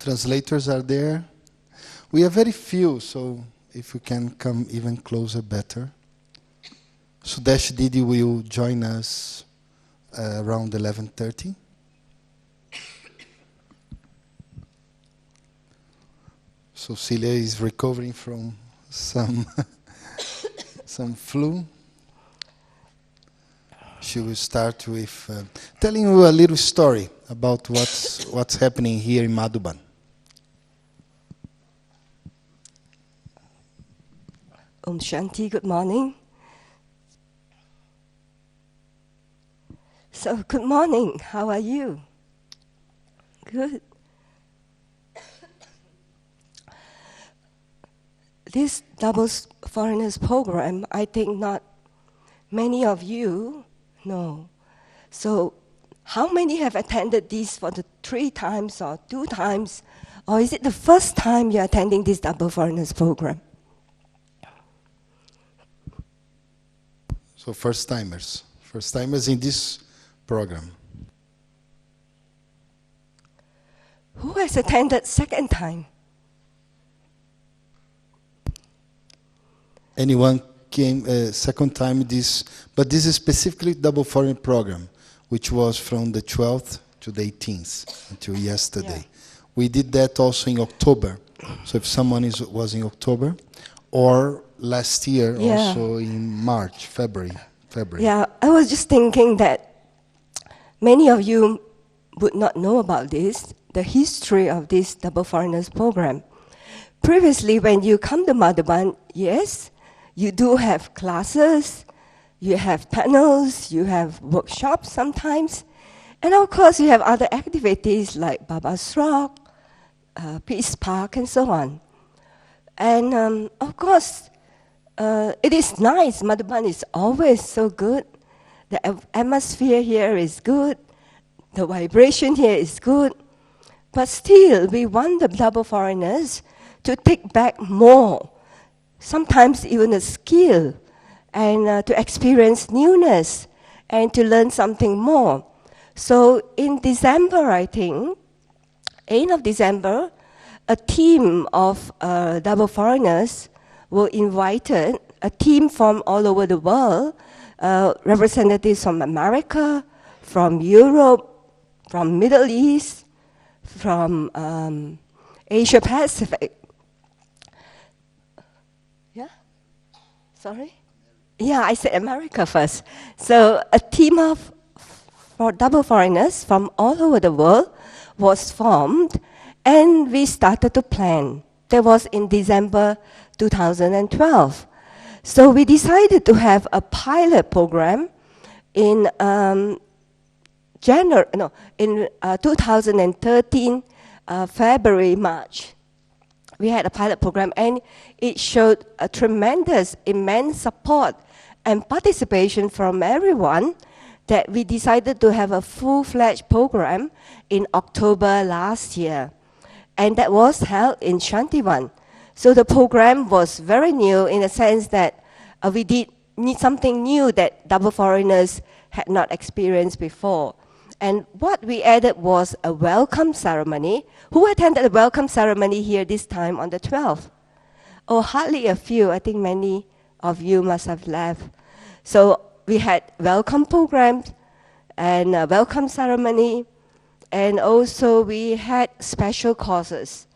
translators are there. We are very few, so if you can come even closer, better. Sudesh Didi will join us around 11:30. So Celia is recovering from some flu. She will start with telling you a little story about what's happening here in Madhuban. Om Shanti, good morning. So, good morning, how are you? Good. This Double Foreigners program, I think not many of you know. So, how many have attended this for the 3 times or 2 times? Or is it the first time you're attending this Double Foreigners program? So first-timers in this program. Who has attended second time? Anyone came second time this, but this is specifically Double Foreign program, which was from the 12th to the 18th until yesterday. Yeah. We did that also in October. So if someone was in October, or last year also in March, February. Yeah, I was just thinking that many of you would not know about this, the history of this Double Foreigners program. Previously, when you come to Madhuban, yes, you do have classes, you have panels, you have workshops sometimes, and of course you have other activities like Baba's Rock, Peace Park, and so on. And of course, it is nice. Madhuban is always so good. The atmosphere here is good. The vibration here is good. But still, we want the Double Foreigners to take back more, sometimes even a skill, and to experience newness and to learn something more. So in December, I think, end of December, a team of Double Foreigners were invited, a team from all over the world, representatives from America, from Europe, from Middle East, from Asia Pacific. Yeah? Sorry? Yeah, I said America first. So a team of Double Foreigners from all over the world was formed, and we started to plan. That was in December 2012. So we decided to have a pilot program in 2013, February, March. We had a pilot program, and it showed a tremendous, immense support and participation from everyone that we decided to have a full-fledged program in October last year. And that was held in Shantivan. So the program was very new in the sense that we did need something new that Double Foreigners had not experienced before. And what we added was a welcome ceremony. Who attended the welcome ceremony here this time on the 12th? Oh, hardly a few. I think many of you must have left. So we had welcome programs and a welcome ceremony. And also we had special courses,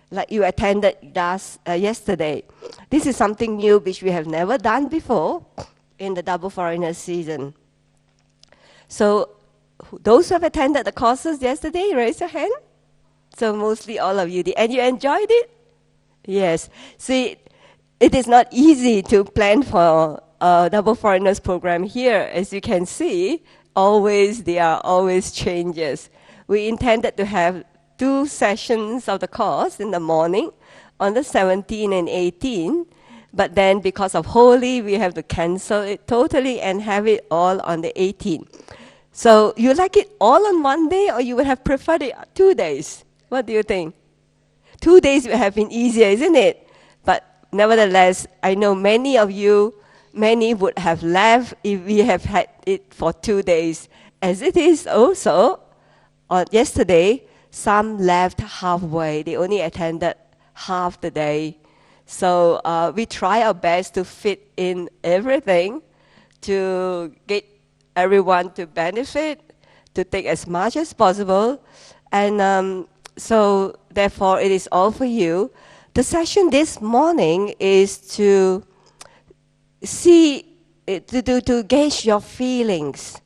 like you attended yesterday. This is something new which we have never done before in the Double Foreigners season. So those who have attended the courses yesterday, raise your hand. So mostly all of you did. And you enjoyed it? Yes. See, it is not easy to plan for a Double Foreigners program here. As you can see, there are always changes. We intended to have 2 sessions of the course in the morning on the 17th and 18th, but then because of Holi, we have to cancel it totally and have it all on the 18th. So you like it all on one day, or you would have preferred it 2 days? What do you think? 2 days would have been easier, isn't it? But nevertheless, I know many of you, many would have left if we have had it for 2 days, as it is also. Yesterday, some left halfway. They only attended half the day. So we try our best to fit in everything to get everyone to benefit, to take as much as possible. And so therefore it is all for you. The session this morning is to to gauge your feelings,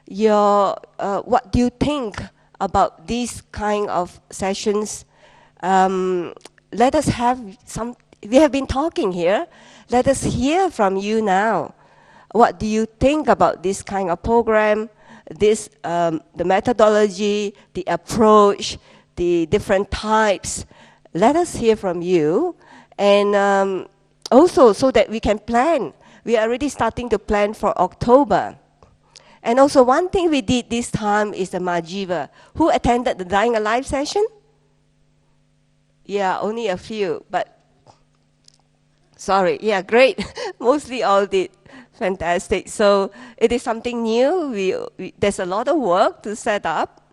what do you think about these kind of sessions. Let us have we have been talking here. Let us hear from you now. What do you think about this kind of program, the methodology, the approach, the different types? Let us hear from you. And also so that we can plan. We are already starting to plan for October. And also one thing we did this time is the Majiva. Who attended the Dying Alive session? Yeah, only a few, but sorry. Yeah, great. Mostly all did. Fantastic. So it is something new. There's a lot of work to set up,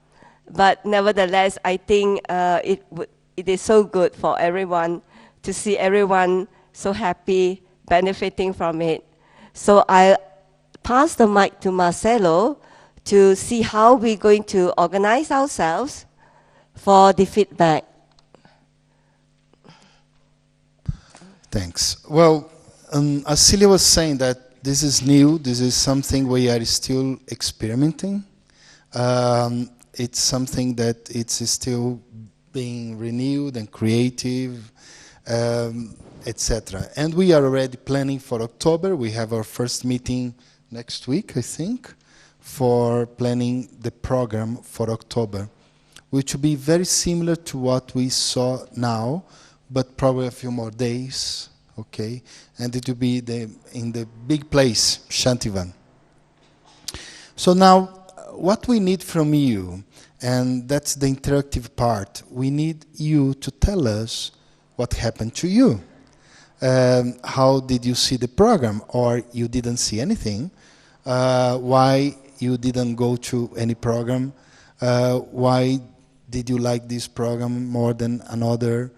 but nevertheless, I think it is so good for everyone to see everyone so happy, benefiting from it. So I pass the mic to Marcelo to see how we're going to organize ourselves for the feedback. Thanks. Well, as Celia was saying that this is new, this is something we are still experimenting. It's something that it's still being renewed and creative, etc. And we are already planning for October. We have our first meeting next week, I think, for planning the program for October, which will be very similar to what we saw now, but probably a few more days, okay? And it will be in the big place, Shantivan. So now, what we need from you, and that's the interactive part, we need you to tell us what happened to you. How did you see the program, or you didn't see anything? Why you didn't go to any program? Why did you like this program more than another?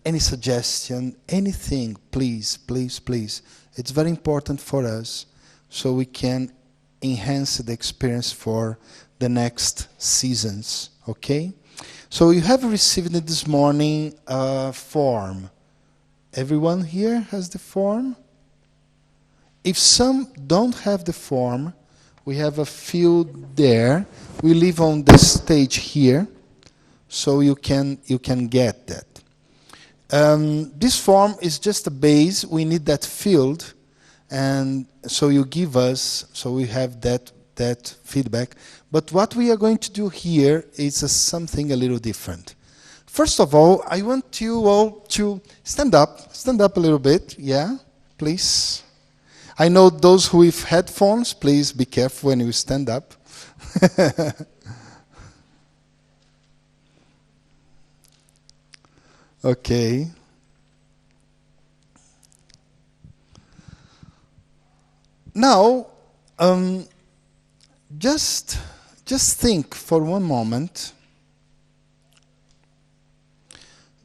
Any suggestion, anything, please, please, please. It's very important for us so we can enhance the experience for the next seasons, okay? So you have received this morning a form. Everyone here has the form? If some don't have the form, we have a field there. We leave on the stage here, so you can get that. This form is just a base. We need that field, and so you give us, so we have that feedback. But what we are going to do here is something a little different. First of all, I want you all to stand up a little bit, yeah, please. I know those who have headphones, please be careful when you stand up. Okay. Now, just think for one moment.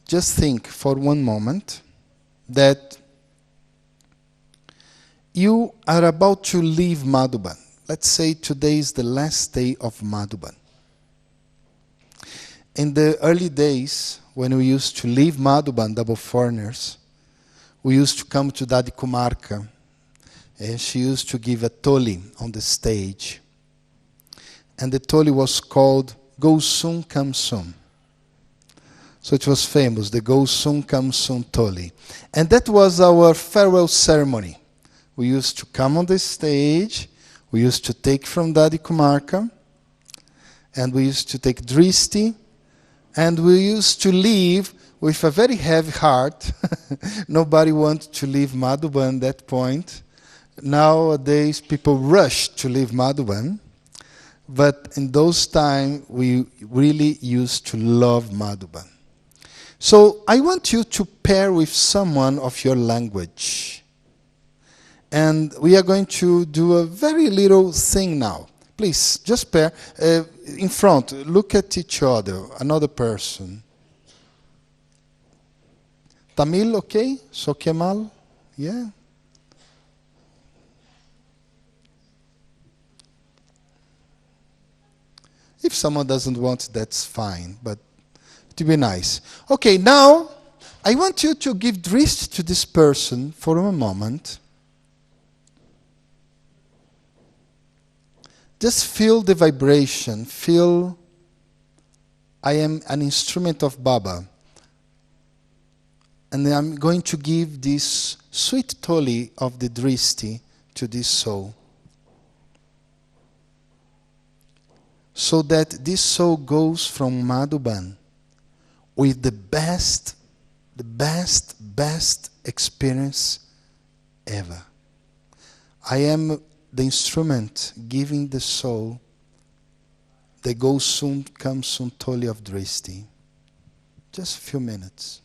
Just think for one moment that you are about to leave Madhuban. Let's say today is the last day of Madhuban. In the early days, when we used to leave Madhuban, double foreigners, we used to come to Dadi Kumarka, and she used to give a toli on the stage. And the toli was called Go Soon, Come Soon. So it was famous, the Go Soon, Come Soon toli. And that was our farewell ceremony. We used to come on the stage, we used to take from Dadi Kumarka, and we used to take Dristi, and we used to leave with a very heavy heart. Nobody wanted to leave Madhuban at that point. Nowadays, people rush to leave Madhuban. But in those times, we really used to love Madhuban. So I want you to pair with someone of your language. And we are going to do a very little thing now. Please, just pair. In front, look at each other, another person. Tamil, okay? So Kemal, yeah? If someone doesn't want, that's fine, but to be nice. Okay, now I want you to give drist to this person for a moment. Just feel the vibration. Feel I am an instrument of Baba. And I'm going to give this sweet tholi of the dristi to this soul. So that this soul goes from Madhuban with the best experience ever. I am the instrument giving the soul the go soon, come soon tholi of dristi. Just a few minutes.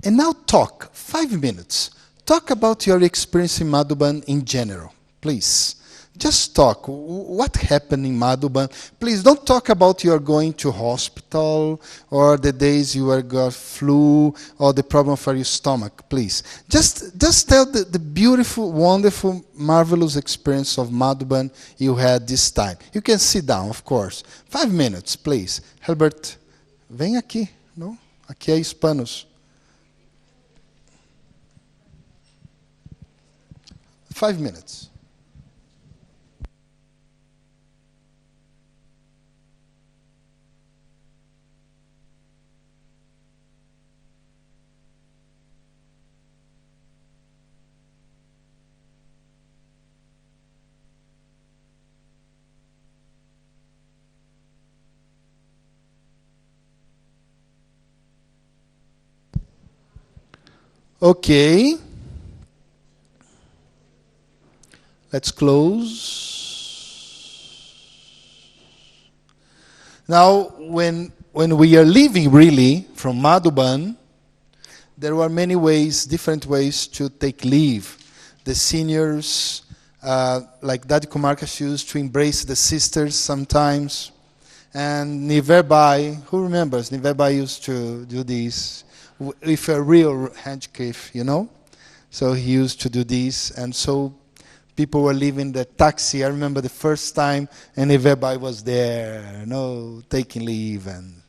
And now talk, 5 minutes. Talk about your experience in Madhuban in general, please. Just talk. What happened in Madhuban? Please don't talk about you are going to hospital or the days you got flu or the problem for your stomach, please. Just tell the beautiful, wonderful, marvelous experience of Madhuban you had this time. You can sit down, of course. 5 minutes, please. Herbert, vem aqui. Não? Aqui é hispanos. 5 minutes. Okay. Let's close. Now, when we are leaving really from Madhuban, there were many ways, different ways to take leave. The seniors, like Daddy Kumarkas used to embrace the sisters sometimes. And Niverbai, who remembers? Niverbai used to do this with a real handkerchief, you know? So he used to do this. And so people were leaving the taxi. I remember the first time, and Niverbai was there, you know, taking leave and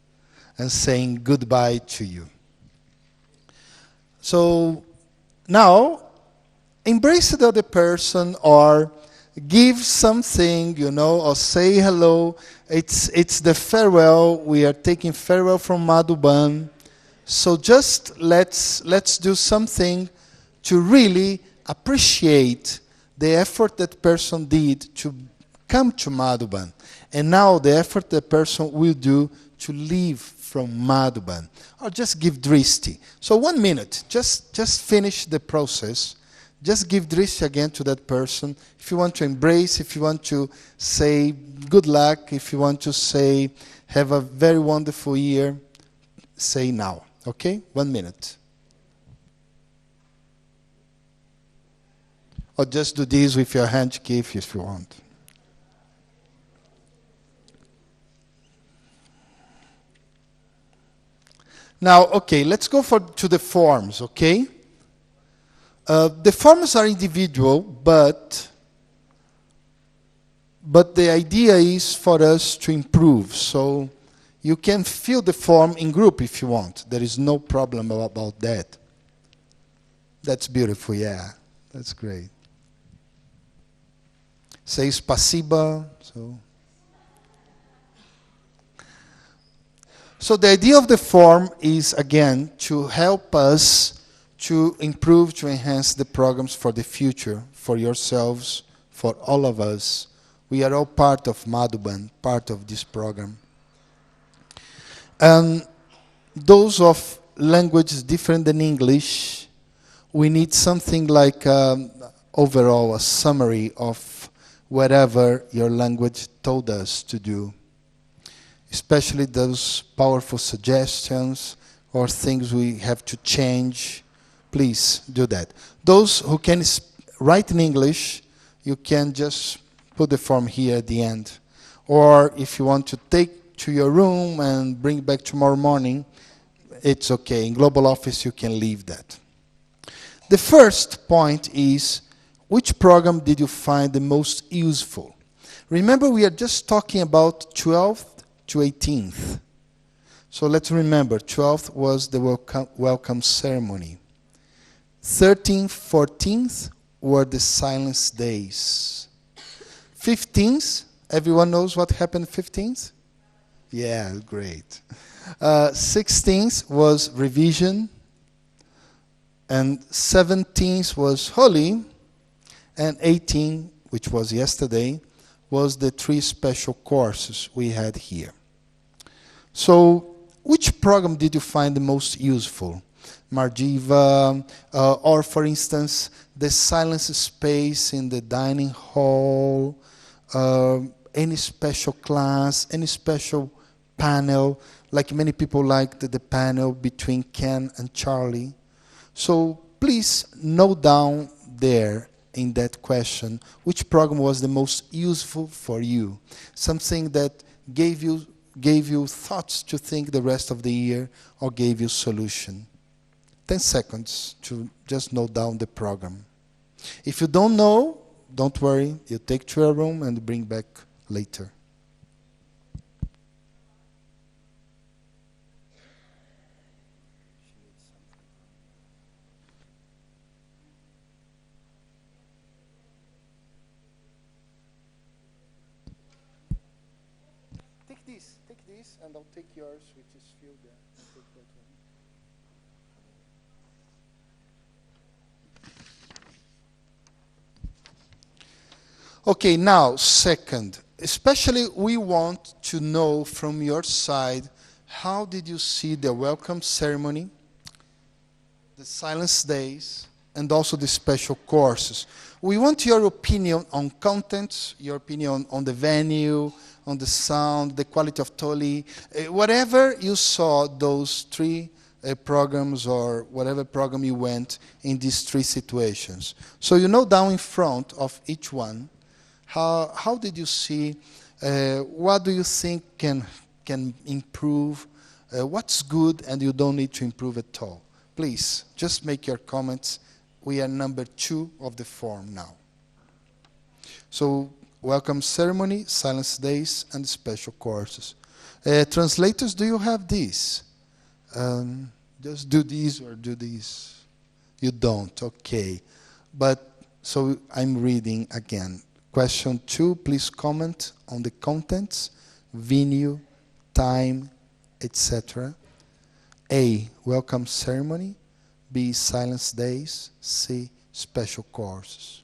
saying goodbye to you. So now, embrace the other person or give something, you know, or say hello. It's the farewell. We are taking farewell from Madhuban. So just let's do something to really appreciate the effort that person did to come to Madhuban. And now the effort the person will do to leave from Madhuban. Or just give dristi. So 1 minute, just finish the process. Just give dristi again to that person. If you want to embrace, if you want to say good luck, if you want to say have a very wonderful year, say now. Okay? 1 minute. Or just do this with your handkerchief if you want. Now, okay, let's go to the forms, okay? The forms are individual, but the idea is for us to improve. So you can fill the form in group if you want. There is no problem about that. That's beautiful, yeah. That's great. Say spasiba. So the idea of the form is, again, to help us to improve, to enhance the programs for the future, for yourselves, for all of us. We are all part of Madhuban, part of this program. And those of languages different than English, we need something like overall a summary of whatever your language told us to do. especially those powerful suggestions or things we have to change. Please do that. Those who can write in English, you can just put the form here at the end. Or if you want to take to your room and bring back tomorrow morning, it's okay. In Global Office, you can leave that. The first point is, which program did you find the most useful? Remember, we are just talking about 12th to 18th. So let's remember, 12th was the welcome ceremony. 13th, 14th were the silence days. 15th, everyone knows what happened 15th? Yeah, great. 16th was revision. And 17th was holy. And 18th, which was yesterday, was the 3 special courses we had here. So, which program did you find the most useful? Marjiva, or for instance, the silence space in the dining hall, any special class, any special panel, like many people liked the panel between Ken and Charlie. So please note down there in that question, which program was the most useful for you? Something that gave you thoughts to think the rest of the year or gave you solution. 10 seconds to just note down the program. If you don't know, don't worry. You take to your room and bring back later. Take this, and I'll take yours, which is filled there. Take that one. Okay, now, second, especially we want to know from your side, how did you see the welcome ceremony, the silence days, and also the special courses? We want your opinion on contents, your opinion on the venue, on the sound, the quality of Toli, whatever you saw those 3 programs or whatever program you went in these 3 situations. So you know down in front of each one, how did you see, what do you think can improve, what's good and you don't need to improve at all. Please, just make your comments. We are number 2 of the form now. So, welcome ceremony, silence days, and special courses. Translators, do you have these? Just do these or do these? You don't, okay. But, so I'm reading again. Question 2, please comment on the contents, venue, time, etc. A, welcome ceremony. B, silence days. C, special courses.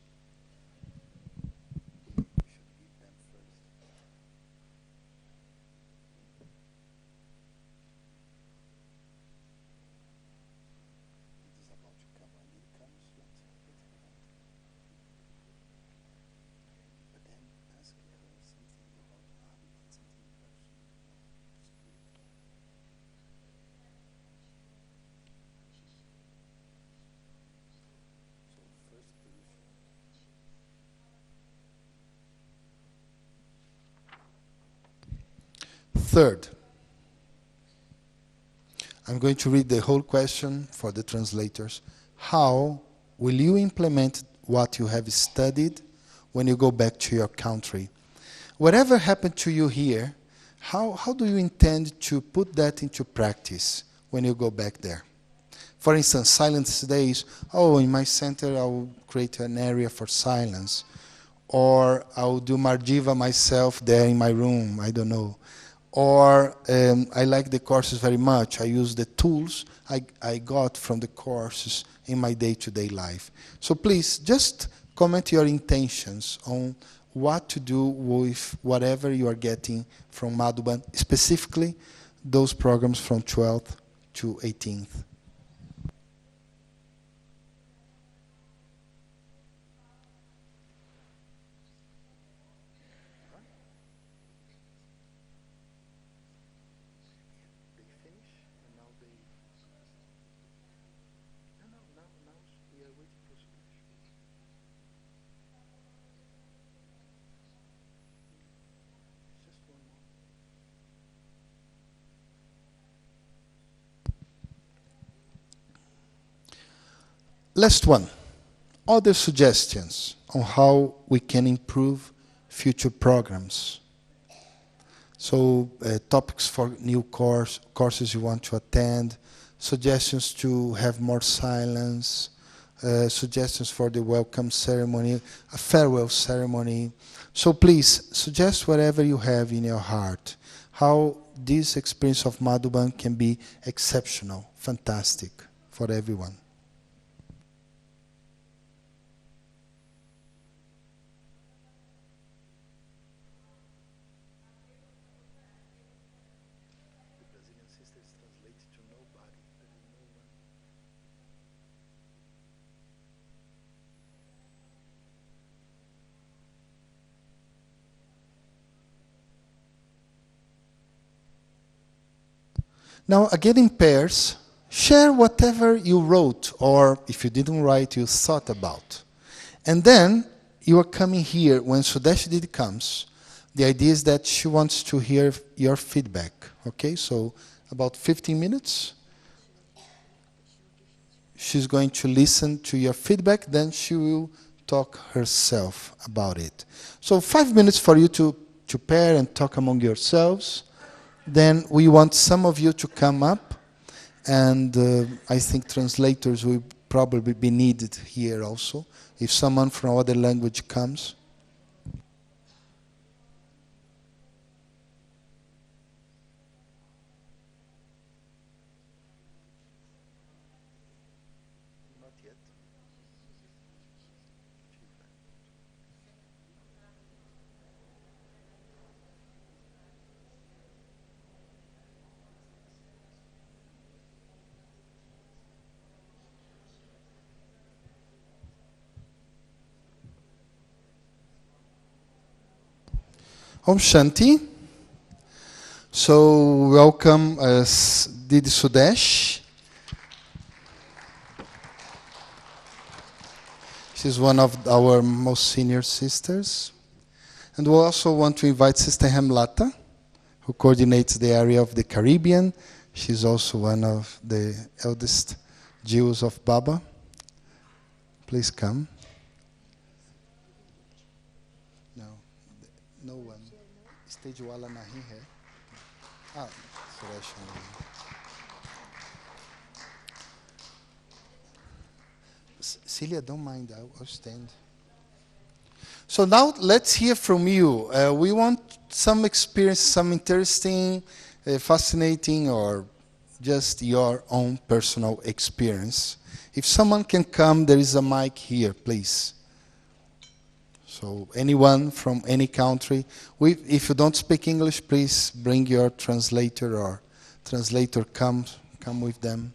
Third, I'm going to read the whole question for the translators. How will you implement what you have studied when you go back to your country? Whatever happened to you here, how do you intend to put that into practice when you go back there? For instance, silence days. Oh, in my center, I will create an area for silence. Or I will do Marjiva myself there in my room. I don't know. Or I like the courses very much. I use the tools I got from the courses in my day-to-day life. So please, just comment your intentions on what to do with whatever you are getting from Madhuban, specifically those programs from 12th to 18th. last one. Other suggestions on how we can improve future programs. So topics for new courses you want to attend, suggestions to have more silence, suggestions for the welcome ceremony, a farewell ceremony. So please, suggest whatever you have in your heart, how this experience of Madhuban can be exceptional, fantastic for everyone. Now, again in pairs, share whatever you wrote, or if you didn't write, you thought about. And then, you are coming here, when Sudeshdi comes, the idea is that she wants to hear your feedback, okay? So, about 15 minutes, she's going to listen to your feedback, then she will talk herself about it. So 5 minutes for you to pair and talk among yourselves. Then we want some of you to come up, and I think translators will probably be needed here also, if someone from other language comes. Not yet. Om Shanti. So welcome Didi Sudesh. She's one of our most senior sisters. And we also want to invite Sister Hemlata, who coordinates the area of the Caribbean. She's also one of the eldest Jews of Baba. Please come. No one. Stage wala nahi hai. Suresh. Celia, don't mind. I'll stand. So now let's hear from you. We want some experience, some interesting, fascinating, or just your own personal experience. If someone can come, there is a mic here, please. So anyone from any country. If you don't speak English, please bring your translator, or translator come with them.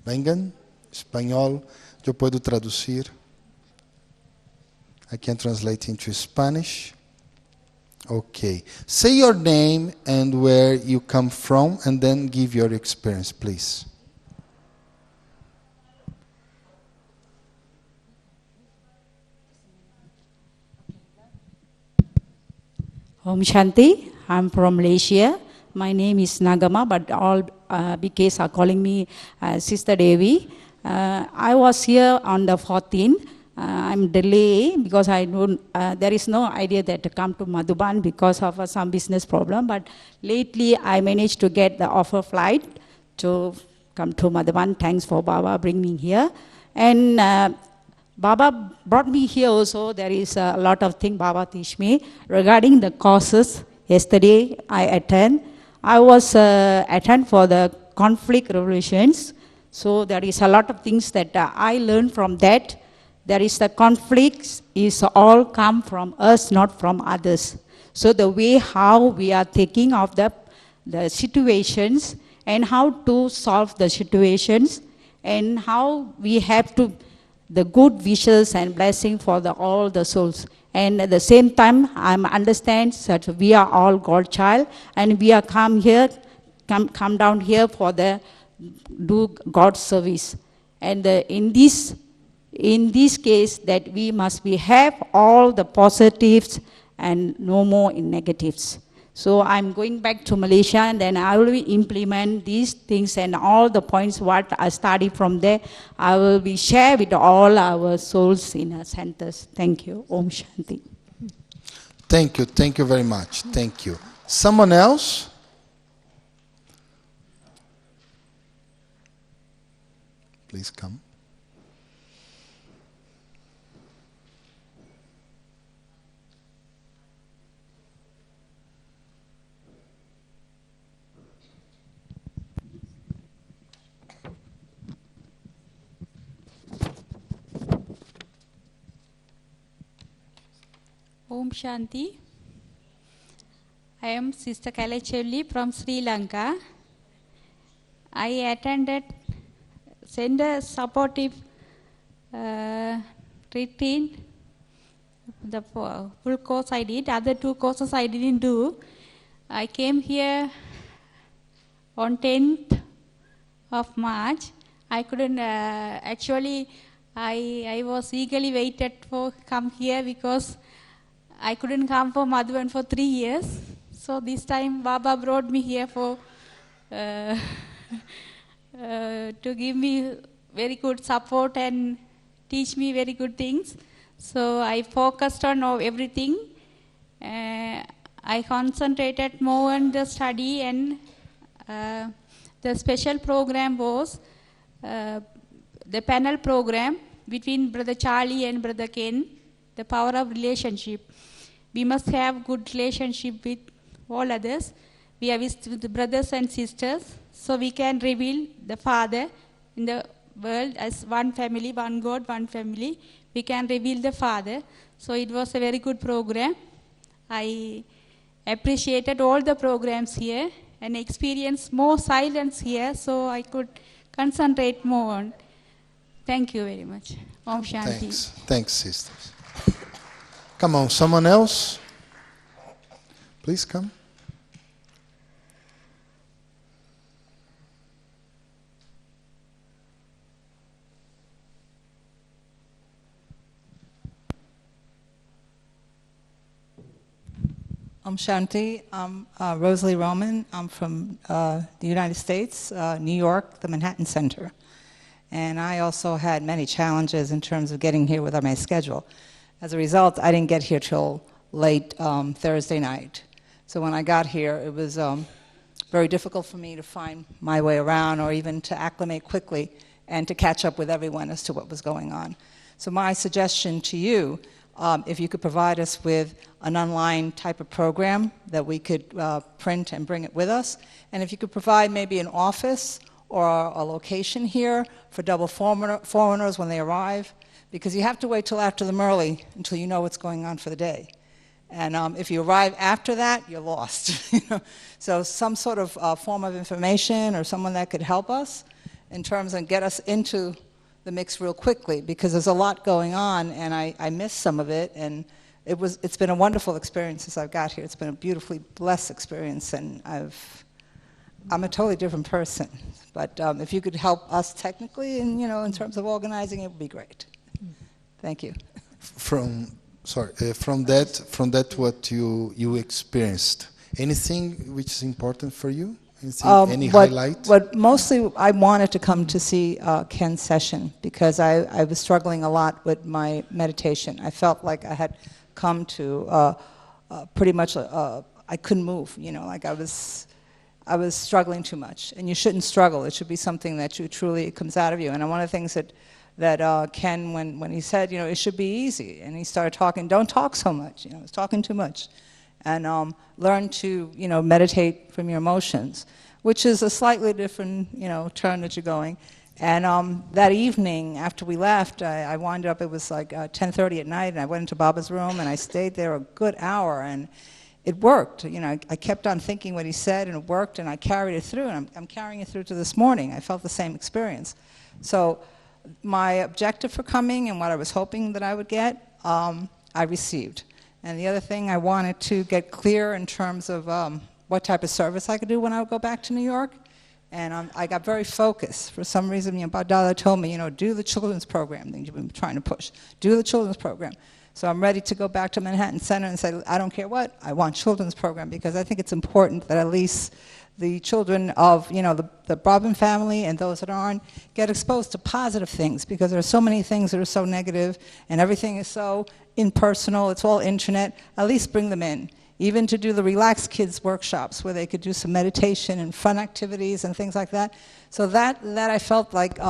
Vengan, espanhol, yo puedo traducir. I can translate into Spanish. Okay. Say your name and where you come from, and then give your experience, please. Om Shanti. I'm from Malaysia. My name is Nagama, but all BKs are calling me Sister Devi. I was here on the 14th. I'm delayed because I don't. There is no idea that to come to Madhuban because of some business problem. But lately, I managed to get the offer flight to come to Madhuban. Thanks for Baba bringing me here. And Baba brought me here also. There is a lot of things Baba teach me regarding the courses. Yesterday I attend. I was attend for the conflict resolutions. So there is a lot of things that I learned from that. There is the conflicts is all come from us, not from others. So the way how we are taking of the situations and how to solve the situations and how we have to the good wishes and blessing for all the souls. And at the same time, I understand that we are all God child, and we are come down here for the do God's service. And in this case, that we must have all the positives and no more in negatives. So I'm going back to Malaysia, and then I will implement these things and all the points what I study from there. I will be share with all our souls in our centers. Thank you. Om Shanti. Thank you very much. Thank you. Someone else? Please come. Om Shanti. I am Sister Kalachevli from Sri Lanka. I attended Sender Supportive retreat. The full course I did. Other 2 courses I didn't do. I came here on 10th of March. I couldn't actually. I was eagerly waited for come here because I couldn't come for Madhuban for 3 years. So this time Baba brought me here for to give me very good support and teach me very good things. So I focused on everything. I concentrated more on the study, and the special program was the panel program between Brother Charlie and Brother Ken, the power of relationship. We must have good relationship with all others. We are with the brothers and sisters, so we can reveal the Father in the world as one family, one God, one family. We can reveal the Father. So it was a very good program. I appreciated all the programs here and experienced more silence here, so I could concentrate more on. Thank you very much. Om Shanti. Thanks, sisters. Come on, someone else? Please come. Om Shanti. I'm Rosalie Roman. I'm from the United States, New York, the Manhattan Center. And I also had many challenges in terms of getting here with my schedule. As a result, I didn't get here till late Thursday night. So when I got here, it was very difficult for me to find my way around or even to acclimate quickly and to catch up with everyone as to what was going on. So my suggestion to you, if you could provide us with an online type of program that we could print and bring it with us, and if you could provide maybe an office or a location here for double foreigners when they arrive, because you have to wait till after the Murli until you know what's going on for the day. And if you arrive after that, you're lost. So some sort of form of information or someone that could help us in terms of get us into the mix real quickly, because there's a lot going on and I missed some of it, and it's been a wonderful experience since I've got here. It's been a beautifully blessed experience, and I'm a totally different person. But if you could help us technically and in terms of organizing, it would be great. Thank you. From that what you experienced, anything which is important for you? Any highlight? What mostly I wanted to come to see Ken's session because I was struggling a lot with my meditation. I felt like I had come to pretty much I couldn't move. Like I was struggling too much, and you shouldn't struggle. It should be something that you truly comes out of you. And one of the things that Ken, when he said, it should be easy, and he started talking, don't talk so much, it's talking too much, and learn to, meditate from your emotions, which is a slightly different, turn that you're going. And that evening, after we left, I wound up, it was like 10:30 at night, and I went into Baba's room, and I stayed there a good hour, and it worked. I kept on thinking what he said, and it worked, and I carried it through, and I'm carrying it through to this morning. I felt the same experience. So my objective for coming and what I was hoping that I would get, I received. And the other thing, I wanted to get clear in terms of what type of service I could do when I would go back to New York. And I got very focused. For some reason, Badala told me, do the children's program that you've been trying to push. Do the children's program. So I'm ready to go back to Manhattan Center and say, I don't care what, I want children's program, because I think it's important that at least the children of, the Robin family and those that aren't get exposed to positive things, because there are so many things that are so negative and everything is so impersonal, it's all internet. At least bring them in. Even to do the Relax Kids workshops where they could do some meditation and fun activities and things like that. So that I felt like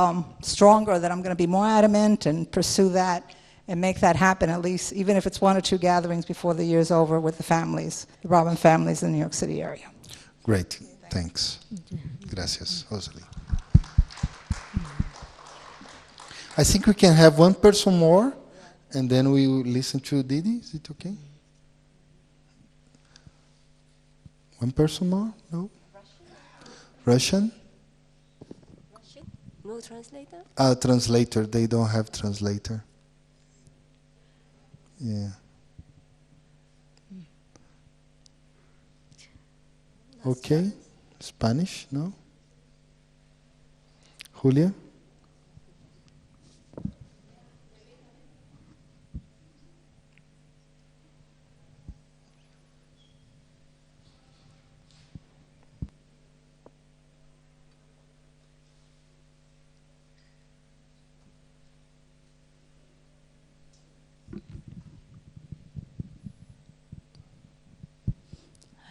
stronger, that I'm going to be more adamant and pursue that and make that happen, at least, even if it's 1 or 2 gatherings before the year's over with the families, the Robin families in the New York City area. Great, thanks. Gracias, Rosalie. I think we can have one person more, and then we will listen to Didi. Is it okay? One person more? No? Russian? Russian? No translator? Translator. They don't have translator. Yeah. Okay. Spanish? No? Julia?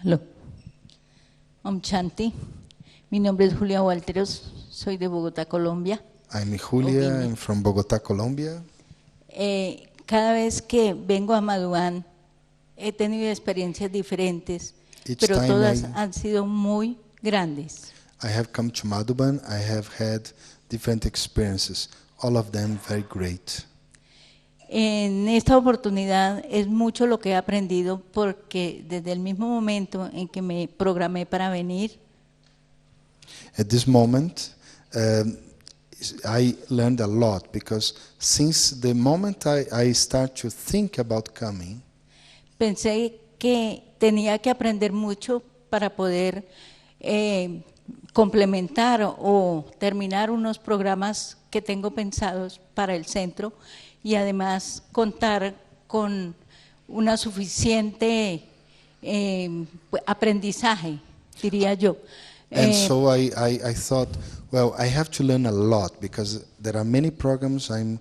Hello. Om Shanti. Mi nombre es Julia Walteros. Soy de Bogotá, Colombia. I'm Julia. I'm from Bogotá, Colombia. Cada vez que vengo a Madhuban he tenido experiencias diferentes, pero todas han sido muy grandes. I have come to Madhuban. I have had different experiences. All of them very great. En esta oportunidad es mucho lo que he aprendido, porque desde el mismo momento en que me programé para venir, At this moment, I learned a lot, because since the moment I start to think about coming, pensé que tenía que aprender mucho para poder complementar o terminar unos programas que tengo pensados para el centro, y además contar con una suficiente aprendizaje, diría yo. and so I thought, well, I have to learn a lot, because there are many programs I'm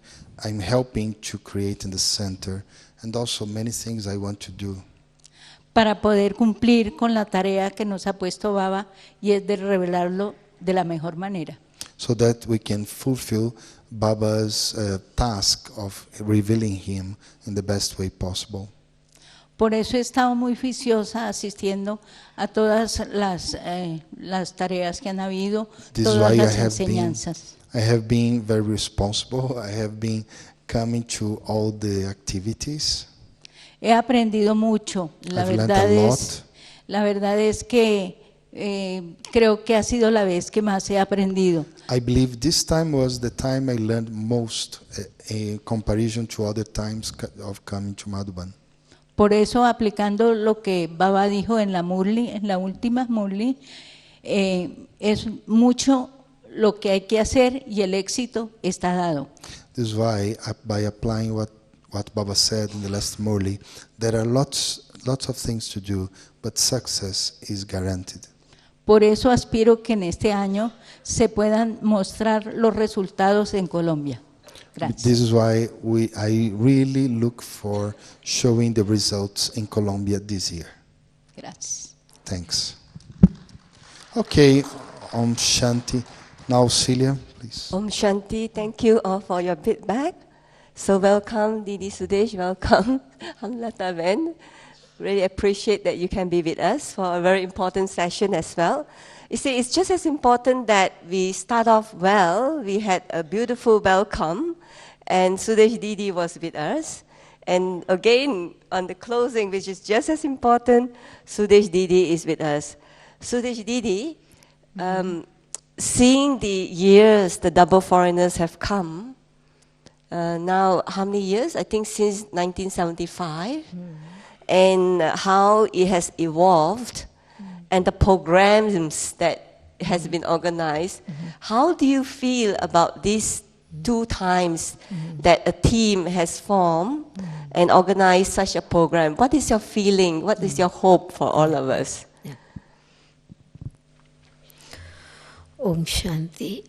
helping to create in the center, and also many things I want to do. Para poder cumplir con la tarea que nos ha puesto Baba, y es de revelarlo de la mejor manera. So that we can fulfill Baba's task of revealing him in the best way possible. Por eso he estado muy juiciosa asistiendo a todas las tareas que han habido, This is todas why las enseñanzas. I have been very responsible. I have been coming to all the activities. He aprendido mucho. La I've learned verdad a es que creo que ha sido la vez que más he aprendido. I believe this time was the time I learned most in comparison to other times of coming to Madhuban. Por eso, aplicando lo que Baba dijo en la última Murli, es mucho lo que hay que hacer y el éxito está dado. This is why, by applying what Baba said in the last Murli, there are lots of things to do, but success is guaranteed. Por eso aspiro que en este año se puedan mostrar los resultados en Colombia. Gracias. This is why I really look for showing the results in Colombia this year. Gracias. Thanks. Okay, Om Shanti. Now Celia, please. Om Shanti, thank you all for your feedback. So welcome Didi Sudesh, welcome Hamlata Ben. Really appreciate that you can be with us for a very important session as well. You see, it's just as important that we start off well. We had a beautiful welcome, and Sudesh Didi was with us. And again, on the closing, which is just as important, Sudesh Didi is with us. Sudesh Didi, seeing the years the double foreigners have come, now how many years? I think since 1975. And how it has evolved, and the programs that has been organized. How do you feel about these 2 times that a team has formed, and organize such a program. What is your feeling? What is your hope for all of us? Yeah. Om Shanti.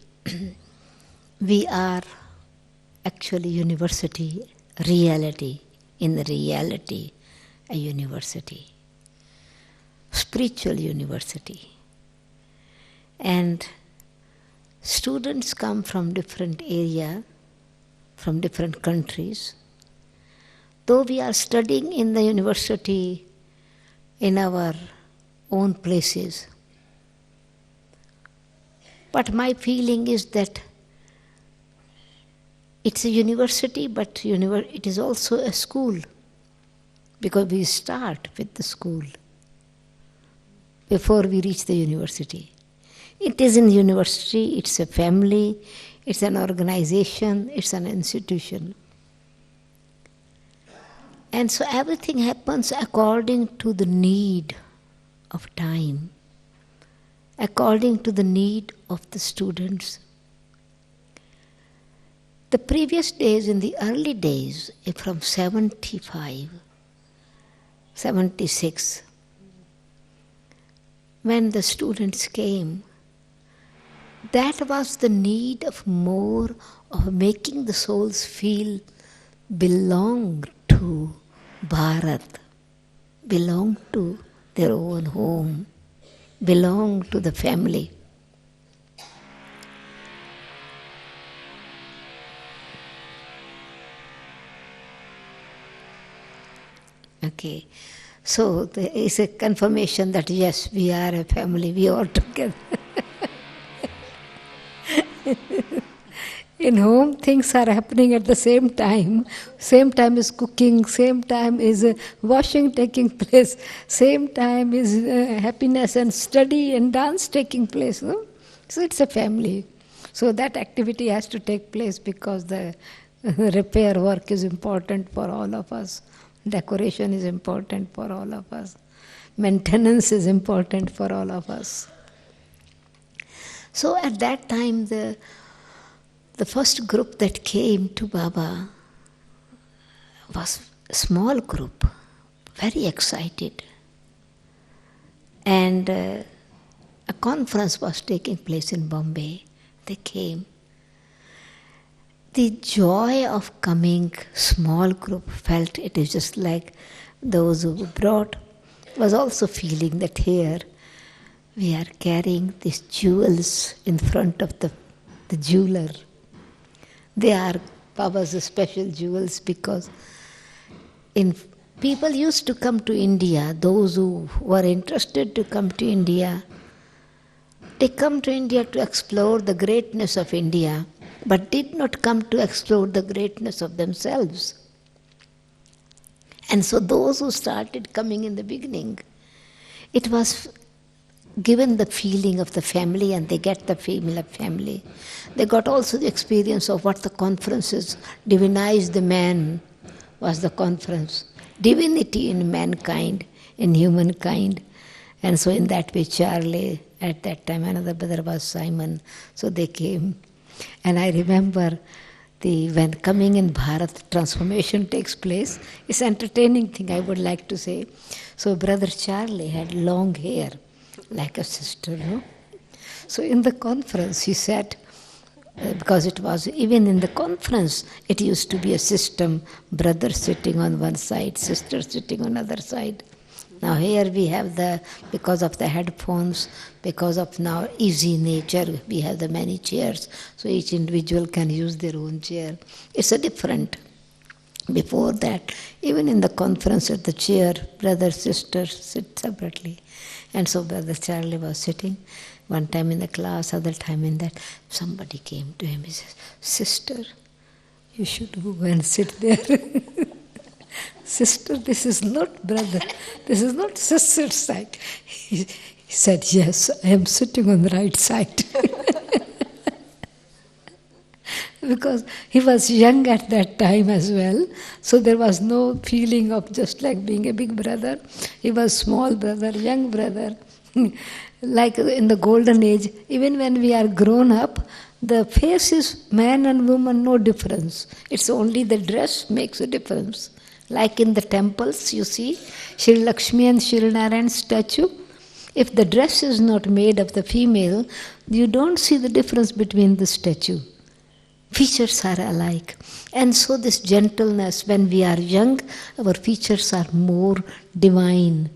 We are actually university, reality, in reality, a university, spiritual university. And students come from different areas, from different countries. Though we are studying in the university in our own places, but my feeling is that it's a university, but it is also a school, because we start with the school before we reach the university. It is in university, it's a family, it's an organization, it's an institution. And so everything happens according to the need of time, according to the need of the students. The previous days, in the early days, from 75, 76, when the students came, that was the need of more of making the souls feel belong to Bharat, belong to their own home, belong to the family. Okay, so there is a confirmation that yes, we are a family, we are together. In home, things are happening at the same time. Same time is cooking, same time is washing taking place, same time is happiness and study and dance taking place. No? So it's a family. So that activity has to take place because the repair work is important for all of us. Decoration is important for all of us. Maintenance is important for all of us. So at that time, the first group that came to Baba was a small group, very excited. And a conference was taking place in Bombay. They came. The joy of coming, small group, felt it is just like those who brought, was also feeling that here we are carrying these jewels in front of the jeweler. They are Baba's special jewels because people used to come to India, those who were interested to come to India, they come to India to explore the greatness of India, but did not come to explore the greatness of themselves. And so those who started coming in the beginning, it was given the feeling of the family, and they get the feeling of family. They got also the experience of what the conference is. Divinize the man was the conference. Divinity in mankind, in humankind. And so in that way, Charlie, at that time, another brother was Simon. So they came. And I remember when coming in Bharat, transformation takes place. It's an entertaining thing, I would like to say. So Brother Charlie had long hair, like a sister, no? So in the conference, he said, because it was, even in the conference, it used to be a system, brother sitting on one side, sister sitting on the other side. Now here we have because of the headphones, because of now easy nature, we have the many chairs, so each individual can use their own chair. It's a different. Before that, even in the conference at the chair, brother, sister sit separately. And so Brother Charlie was sitting, one time in the class, other time in that. Somebody came to him, he says, "Sister, you should go and sit there." "Sister, this is not brother, this is not sister's side." He said, "Yes, I am sitting on the right side." Because he was young at that time as well, so there was no feeling of just like being a big brother. He was small brother, young brother. Like in the golden age, even when we are grown up, the face is man and woman, no difference. It's only the dress makes a difference. Like in the temples, you see, Shri Lakshmi and Shri Narayan statue. If the dress is not made of the female, you don't see the difference between the statue. Features are alike. And so this gentleness, when we are young, our features are more divine,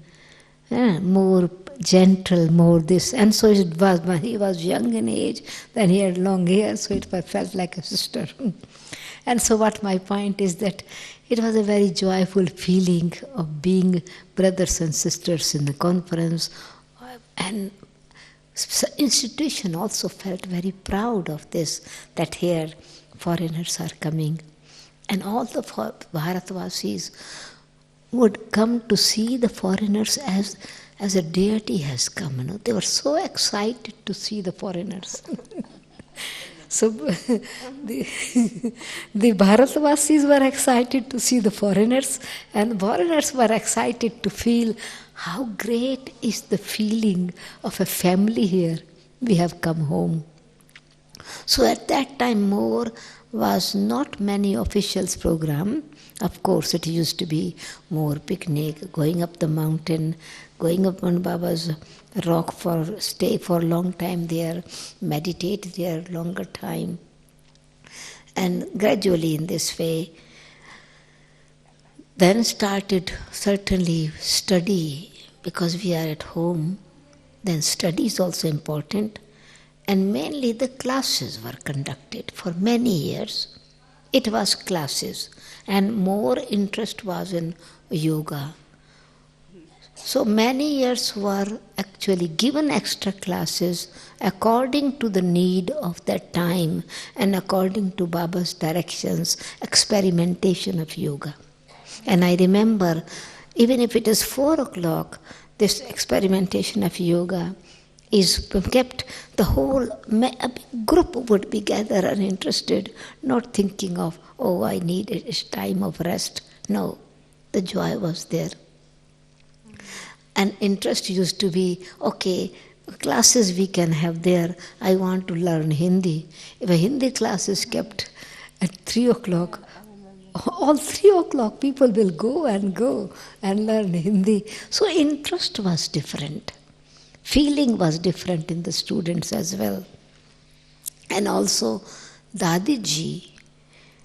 more gentle, more this. And so it was when he was young in age, then he had long hair, so it felt like a sister. And so what my point is that it was a very joyful feeling of being brothers and sisters in the conference. And institution also felt very proud of this, that here foreigners are coming. And all the Bharatvasis would come to see the foreigners as a deity has come. You know? They were so excited to see the foreigners. So the Bharatvasis were excited to see the foreigners, and foreigners were excited to feel how great is the feeling of a family here. We have come home. So at that time more was not many officials program. Of course it used to be more picnic, going up the mountain, going up on Baba's rock stay for a long time there, meditate there longer time. And gradually in this way, then started certainly study, because we are at home, then study is also important. And mainly the classes were conducted for many years. It was classes, and more interest was in yoga. So many years were actually given extra classes according to the need of that time and according to Baba's directions, experimentation of yoga. And I remember, even if it is 4 o'clock, this experimentation of yoga is kept, the whole a big group would be gathered and interested, not thinking of, oh, I need a time of rest. No, the joy was there. And interest used to be, okay, classes we can have there. I want to learn Hindi. If a Hindi class is kept at 3 o'clock, all 3 o'clock people will go and learn Hindi. So interest was different. Feeling was different in the students as well. And also Dadiji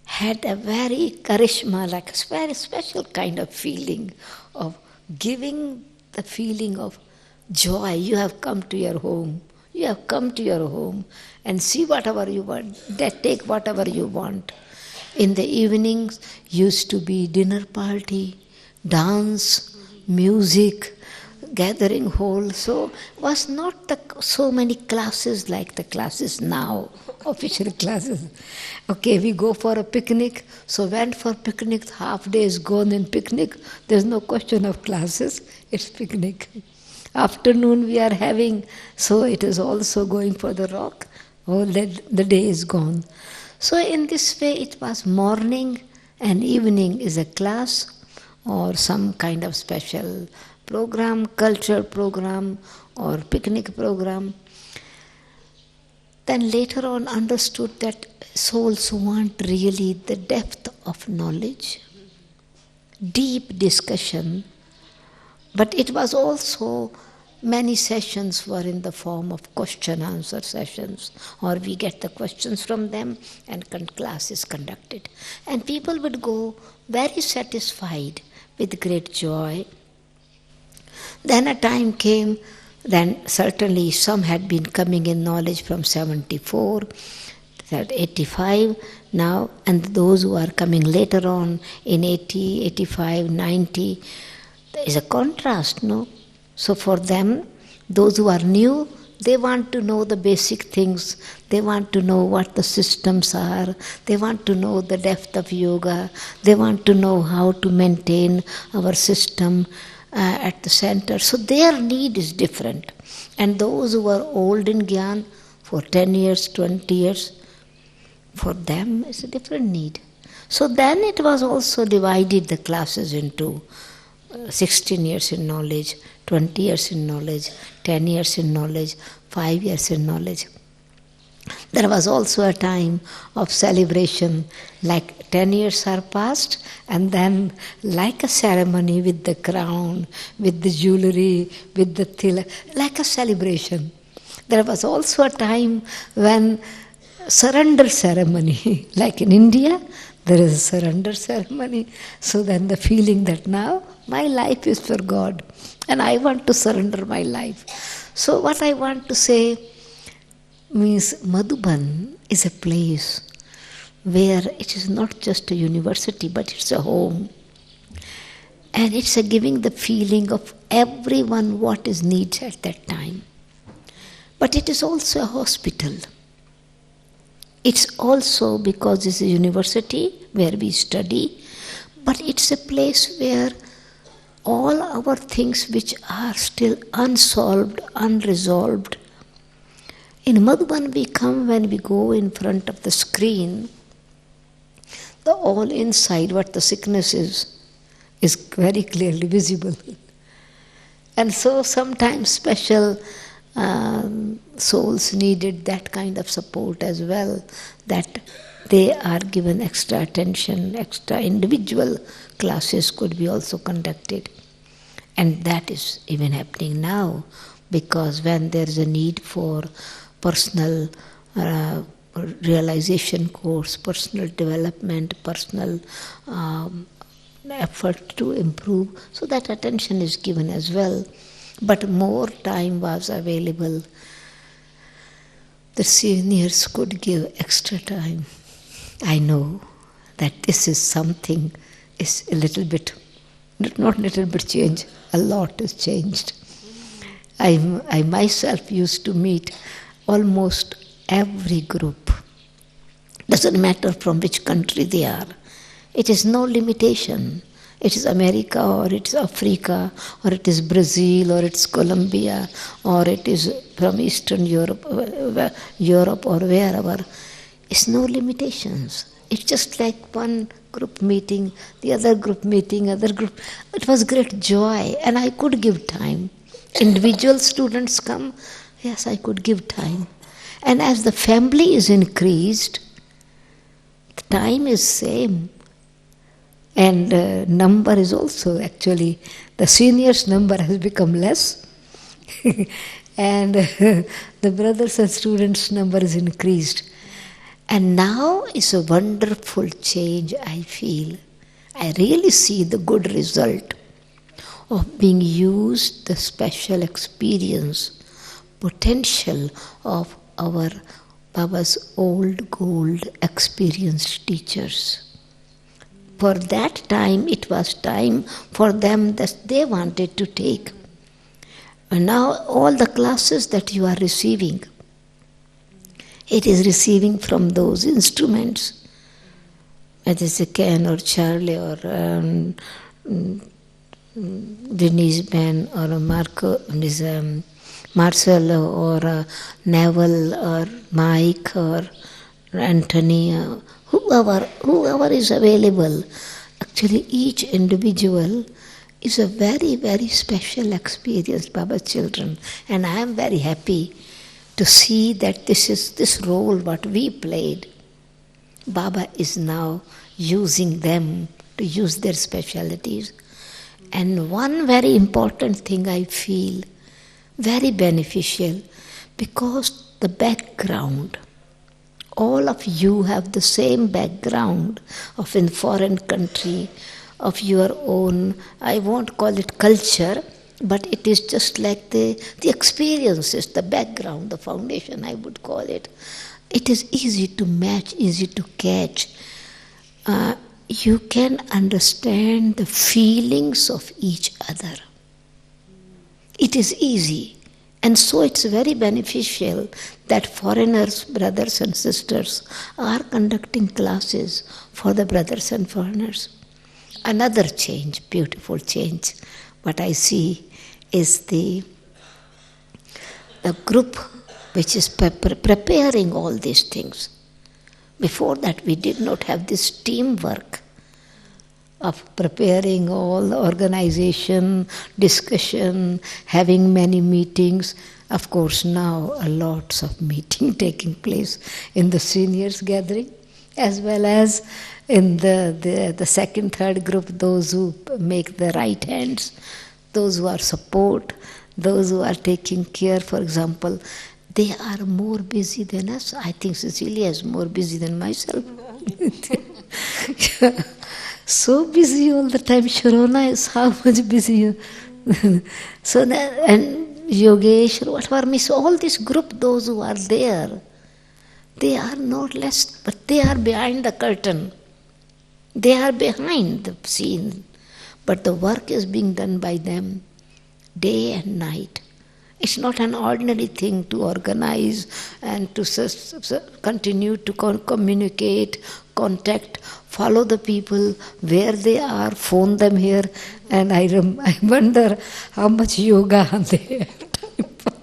had a very charisma, like a very special kind of feeling of giving the feeling of joy. You have come to your home. You have come to your home and see whatever you want. Take whatever you want. In the evenings used to be dinner party, dance, music, gathering hall. So was not so many classes like the classes now, official classes. Okay, we go for a picnic, so went for picnic, half day is gone in picnic, there's no question of classes, it's picnic. Afternoon we are having, so it is also going for the rock, the day is gone. So in this way it was morning and evening is a class or some kind of special program, culture program or picnic program. Then later on understood that souls want really the depth of knowledge, deep discussion, but it was also many sessions were in the form of question-answer sessions, or we get the questions from them and class is conducted. And people would go very satisfied with great joy. Then a time came, then certainly some had been coming in knowledge from 74, 85 now, and those who are coming later on in 80, 85, 90, there is a contrast, no? So for them, those who are new, they want to know the basic things. They want to know what the systems are. They want to know the depth of yoga. They want to know how to maintain our system at the center. So their need is different. And those who are old in Gyan for 10 years, 20 years, for them it's a different need. So then it was also divided the classes into 16 years in knowledge, 20 years in knowledge, 10 years in knowledge, 5 years in knowledge. There was also a time of celebration, like 10 years are passed, and then like a ceremony with the crown, with the jewelry, with the tilak, like a celebration. There was also a time when surrender ceremony, like in India, there is a surrender ceremony. So then the feeling that now my life is for God and I want to surrender my life. So what I want to say means Madhuban is a place where it is not just a university, but it's a home. And it's a giving the feeling of everyone what is needs at that time. But it is also a hospital. It's also, because it's a university where we study, but it's a place where all our things which are still unsolved, unresolved. In Madhuban we come when we go in front of the screen, the all inside what the sickness is very clearly visible. And so sometimes special souls needed that kind of support as well, that they are given extra attention, extra individual classes could be also conducted. And that is even happening now, because when there is a need for personal realization course, personal development, personal effort to improve, so that attention is given as well. But more time was available. The seniors could give extra time. I know that this is something, is a little bit, not little bit change, a lot is changed. I myself used to meet almost every group. Doesn't matter from which country they are. It is no limitation. It is America, or it is Africa, or it is Brazil, or it's Colombia, or it is from Eastern Europe or wherever. It's no limitations. It's just like one group meeting, the other group meeting, other group. It was great joy, and I could give time. Individual students come, yes, I could give time. And as the family is increased, the time is same. And number is also actually, the seniors' number has become less. And the brothers and students' number is increased. And now is a wonderful change, I feel. I really see the good result of being used, the special experience, potential of our Baba's old gold experienced teachers. For that time, it was time for them that they wanted to take. And now all the classes that you are receiving, it is receiving from those instruments, whether it's a Ken or Charlie or Denise Ben or Marcelo or Neville or Mike or Anthony, whoever is available. Actually, each individual is a very, very special experience, Baba's children. And I am very happy to see that this role what we played, Baba is now using them to use their specialities. And one very important thing I feel, very beneficial, because the background, all of you have the same background of in foreign country, of your own, I won't call it culture, but it is just like the experiences, the background, the foundation, I would call it. It is easy to match, easy to catch. You can understand the feelings of each other. It is easy. And so it's very beneficial that foreigners, brothers and sisters, are conducting classes for the brothers and foreigners. Another change, beautiful change, what I see is the group which is preparing all these things. Before that, we did not have this teamwork of preparing all the organization, discussion, having many meetings. Of course, now lots of meeting taking place in the seniors gathering, as well as in the second, third group, those who make the right hands, those who are support, those who are taking care, for example, they are more busy than us. I think Cecilia is more busy than myself. So busy all the time. Sharona is how much busy. So that, and Yogesh, whatever, miss, all this group, those who are there, they are not less, but they are behind the curtain. They are behind the scene. But the work is being done by them day and night. It's not an ordinary thing to organize and to continue to communicate, contact, follow the people where they are, phone them here. And I wonder how much yoga they have time for.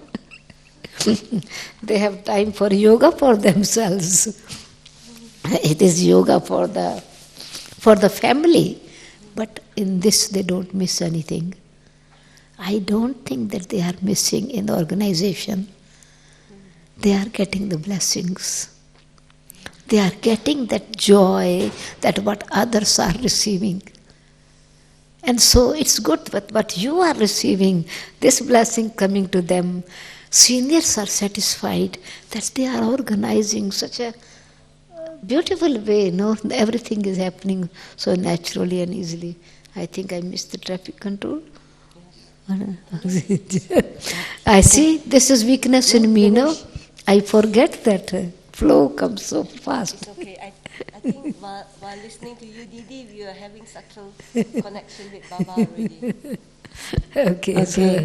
They have time for yoga for themselves. It is yoga for the family. But in this they don't miss anything. I don't think that they are missing in the organization. They are getting the blessings. They are getting that joy that what others are receiving. And so it's good that what you are receiving, this blessing coming to them. Seniors are satisfied that they are organizing such a beautiful way. No, everything is happening so naturally and easily. I think I missed the traffic control. I see, this is weakness in me, no? I forget that flow comes so fast. Okay, I think while listening to you, Didi, we are having such a connection with Baba already. Okay. Okay.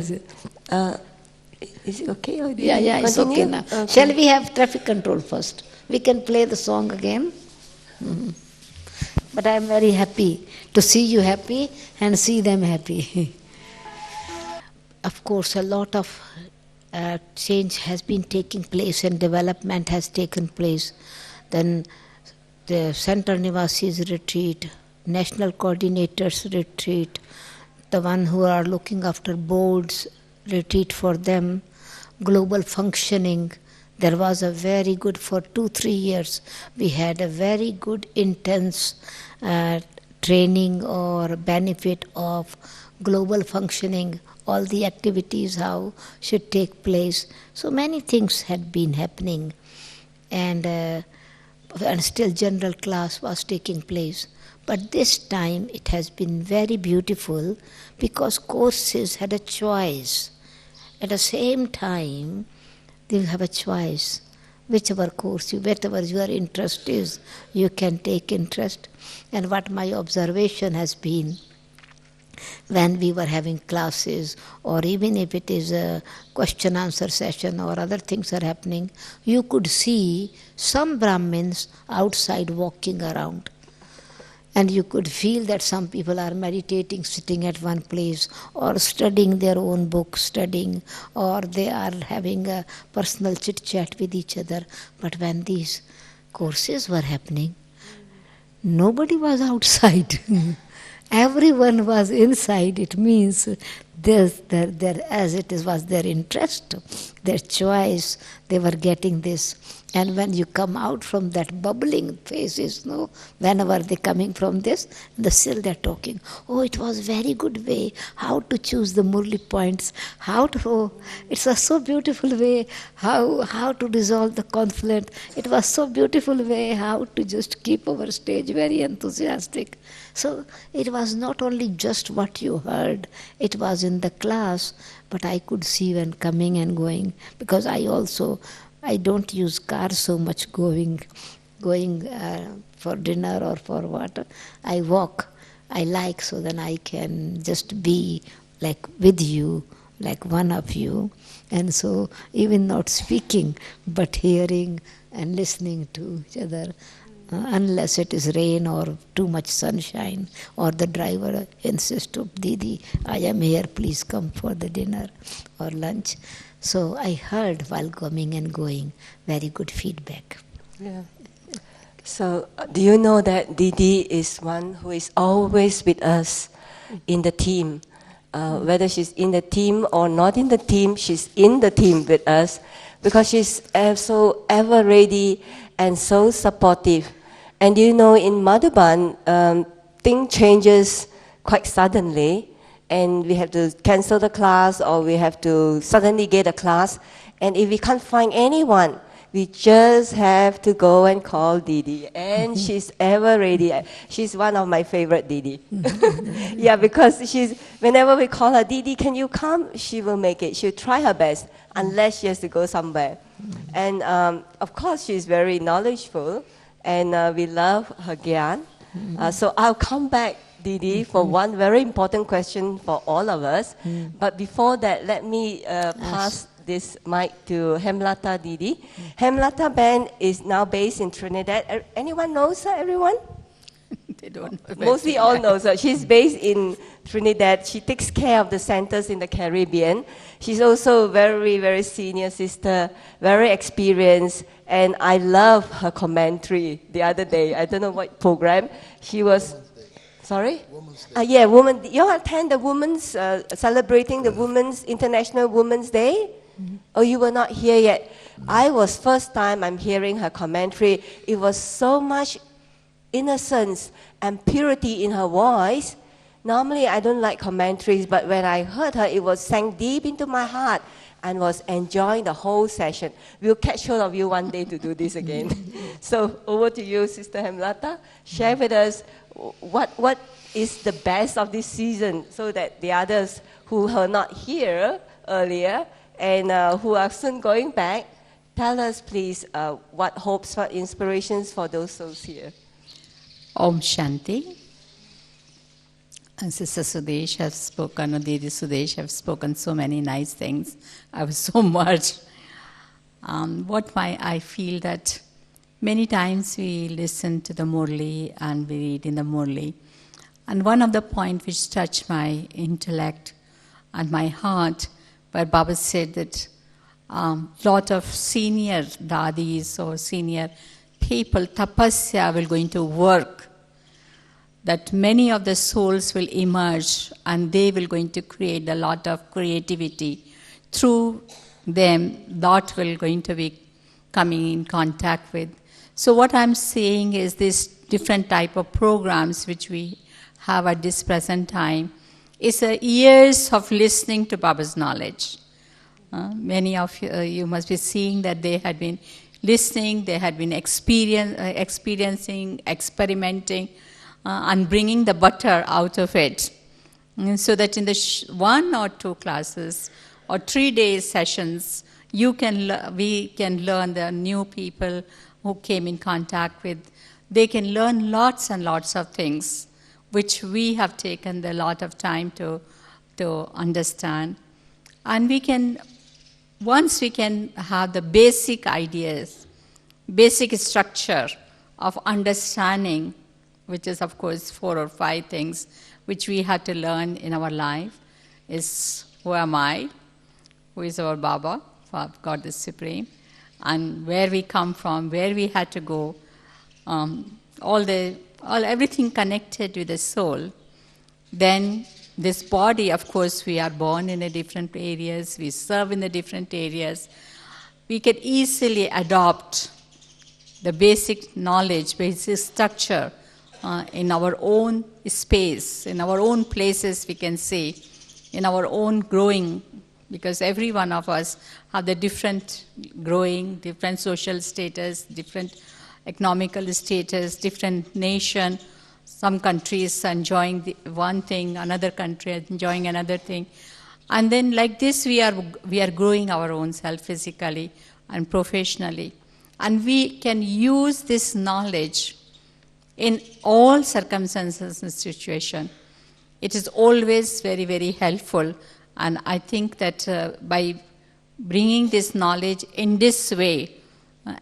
Is it okay? Or Yeah, it's okay now. Okay. Shall we have traffic control first? We can play the song again. Mm-hmm. But I am very happy to see you happy and see them happy. Of course, a lot of change has been taking place and development has taken place. Then the Center Nivasis retreat, National Coordinators retreat, the one who are looking after boards retreat for them, global functioning. There was a very good, for 2-3 years, we had a very good intense training or benefit of global functioning, all the activities, how should take place. So many things had been happening, and still general class was taking place. But this time it has been very beautiful because courses had a choice. At the same time, they have a choice. Whichever course, whatever your interest is, you can take interest. And what my observation has been, when we were having classes, or even if it is a question-answer session or other things are happening, you could see some Brahmins outside walking around. And you could feel that some people are meditating, sitting at one place, or studying their own book, studying, or they are having a personal chit-chat with each other. But when these courses were happening, nobody was outside. Everyone was inside. It means as it was their interest, their choice, they were getting this. And when you come out from that bubbling phases, no, whenever they're coming from this, still they're talking. Oh, it was very good way, how to choose the Murli points, it's a so beautiful way, how to resolve the conflict. It was so beautiful way, how to just keep our stage very enthusiastic. So it was not only just what you heard, it was in the class, but I could see when coming and going, because I don't use car so much going for dinner or for what. I walk. I like, so then I can just be like with you, like one of you. And so even not speaking, but hearing and listening to each other, unless it is rain or too much sunshine, or the driver insists, oh, Didi, I am here, please come for the dinner or lunch. So I heard while coming and going, very good feedback. Yeah. So do you know that Didi is one who is always with us in the team? whether she's in the team or not in the team, she's in the team with us because she's so ever ready and so supportive. And you know, in Madhuban, things changes quite suddenly, and we have to cancel the class or we have to suddenly get a class. And if we can't find anyone, we just have to go and call Didi. And she's ever ready. She's one of my favorite Didi. Yeah, because whenever we call her, Didi, can you come? She will make it. She'll try her best, unless she has to go somewhere. And of course, she's very knowledgeable, and we love her gyan. So I'll come back, Didi, for one very important question for all of us. But before that, let me pass this mic to Hemlata Didi. Hemlata Ben is now based in Trinidad. Anyone knows her, everyone? They don't know. Mostly all know her. She's based in Trinidad. She takes care of the centers in the Caribbean. She's also a very, very senior sister, very experienced, and I love her commentary the other day. I don't know what program. She was... Sorry? Women's Day. Yeah, woman. You attend the women's, celebrating the Women's International Women's Day? Oh, you were not here yet. I was first time I'm hearing her commentary. It was so much innocence and purity in her voice. Normally, I don't like commentaries, but when I heard her, it was sank deep into my heart and was enjoying the whole session. We'll catch hold of you one day to do this again. So over to you, Sister Hemlata. Share with us what is the best of this season so that the others who were not here earlier and who are soon going back, tell us please what hopes, what inspirations for those souls here. Om Shanti. And Sister Sudesh has spoken, or Didi Sudesh have spoken so many nice things. I was so much. I feel that many times we listen to the Murli and we read in the Murli. And one of the points which touched my intellect and my heart, where Baba said that lot of senior dadis or senior people, tapasya will going to work, that many of the souls will emerge and they will going to create a lot of creativity. Through them, that will going to be coming in contact with. So what I'm saying is this different type of programs which we have at this present time is years of listening to Baba's knowledge. Many of you must be seeing that they had been listening, they had been experiencing, experimenting, and bringing the butter out of it. And so that in the 1 or 2 classes or 3 days sessions, we can learn the new people who came in contact with. They can learn lots and lots of things, which we have taken a lot of time to understand. And once we can have the basic ideas, basic structure of understanding, which is of course 4 or 5 things which we had to learn in our life, is who am I, who is our Baba, God the Supreme, and where we come from, where we had to go, everything connected with the soul. Then this body, of course, we are born in the different areas, we serve in the different areas. We can easily adopt the basic knowledge, basic structure in our own space, in our own places, we can say, in our own growing, because every one of us have the different growing, different social status, different economical status, different nation. Some countries enjoying one thing, another country enjoying another thing. And then like this, we are growing our own self physically and professionally. And we can use this knowledge in all circumstances and situations. It is always very, very helpful. And I think that by bringing this knowledge in this way,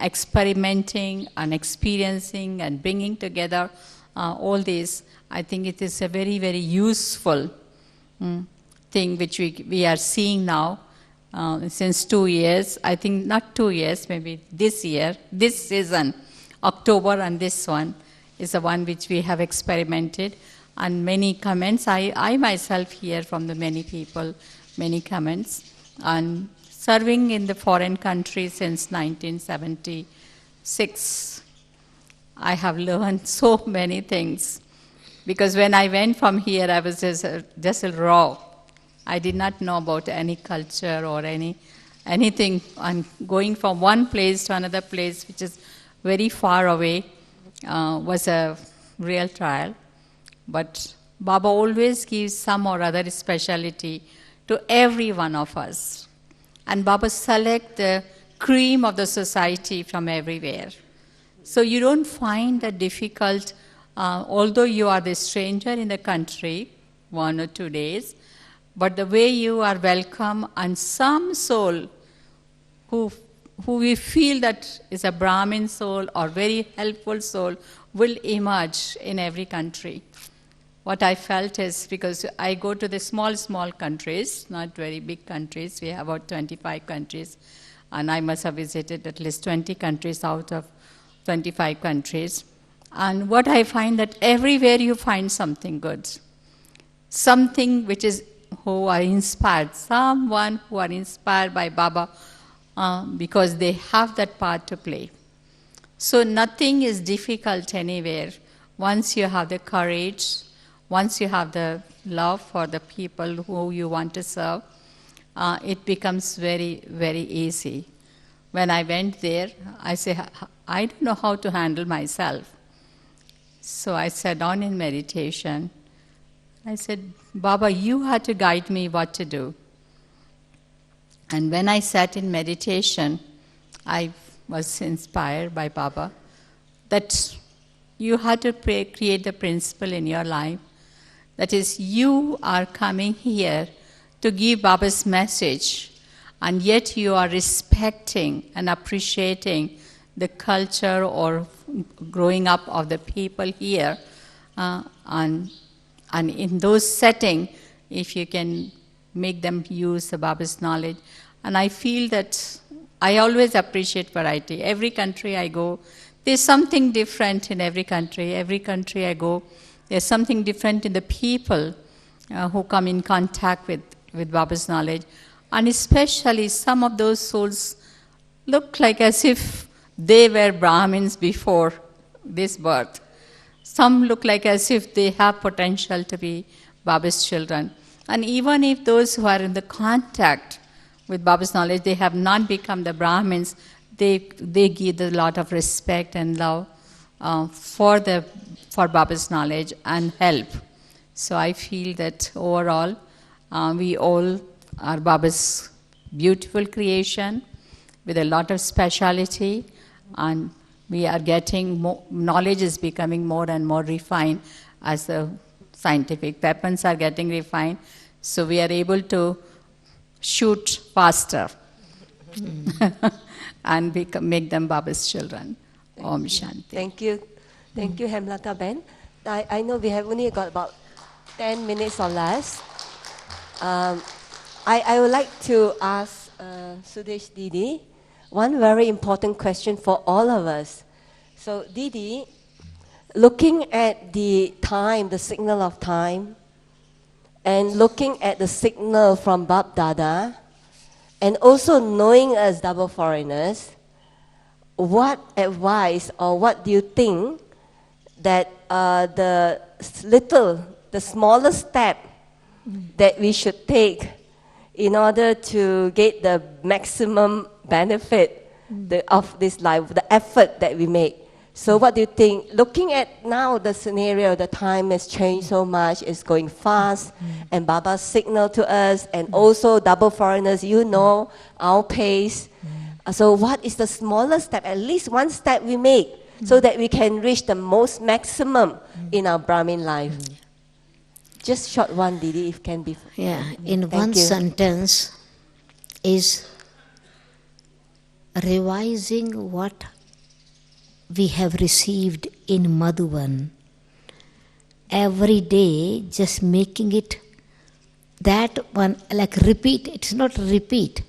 experimenting and experiencing and bringing together all this, I think it is a very, very useful thing which we are seeing now since 2 years. I think not 2 years, maybe this year, this season, October, and this one is the one which we have experimented. and many comments. I myself hear from the many people, many comments. And serving in the foreign country since 1976, I have learned so many things. Because when I went from here, I was just raw. I did not know about any culture or anything. And going from one place to another place, which is very far away, was a real trial. But Baba always gives some or other speciality to every one of us. And Baba select the cream of the society from everywhere. So you don't find that difficult, although you are the stranger in the country, 1 or 2 days, but the way you are welcome, and some soul who we feel that is a Brahmin soul or very helpful soul will emerge in every country. What I felt is, because I go to the small countries, not very big countries, we have about 25 countries, and I must have visited at least 20 countries out of 25 countries. And what I find that everywhere you find something good, something which is who are inspired, someone who are inspired by Baba because they have that part to play. So nothing is difficult anywhere. Once you have the courage, once you have the love for the people who you want to serve, it becomes very, very easy. When I went there, I said, I don't know how to handle myself. So I sat down in meditation. I said, Baba, you had to guide me what to do. And when I sat in meditation, I was inspired by Baba that you had to create the principle in your life. That is, you are coming here to give Baba's message, and yet you are respecting and appreciating the culture or growing up of the people here. And in those settings, if you can make them use the Baba's knowledge. And I feel that I always appreciate variety. Every country I go, there's something different in every country. Every country I go, there's something different in the people who come in contact with Baba's knowledge. And especially some of those souls look like as if they were Brahmins before this birth. Some look like as if they have potential to be Baba's children. And even if those who are in the contact with Baba's knowledge, they have not become the Brahmins, they give a lot of respect and love for Baba's knowledge and help. So I feel that overall, we all are Baba's beautiful creation with a lot of speciality, and we are getting more, knowledge is becoming more and more refined as the scientific weapons are getting refined. So we are able to shoot faster and make them Baba's children. Om Shanti. Thank you. Thank you, Hemlata Ben. I know we have only got about 10 minutes or less. I would like to ask Sudesh Didi one very important question for all of us. So Didi, looking at the time, the signal of time, and looking at the signal from Bab Dada, and also knowing us double foreigners, what advice or what do you think that the smallest step that we should take in order to get the maximum benefit of this life, the effort that we make? So what do you think? Looking at now the scenario, the time has changed so much, it's going fast, and Baba's signal to us, and also double foreigners, you know our pace. So what is the smallest step, at least one step we make, so that we can reach the most maximum in our Brahmin life? Just short one, Didi, if can be. Yeah, in one sentence is revising what we have received in Madhuban. Every day, just making it that one, like repeat. It's not repeat.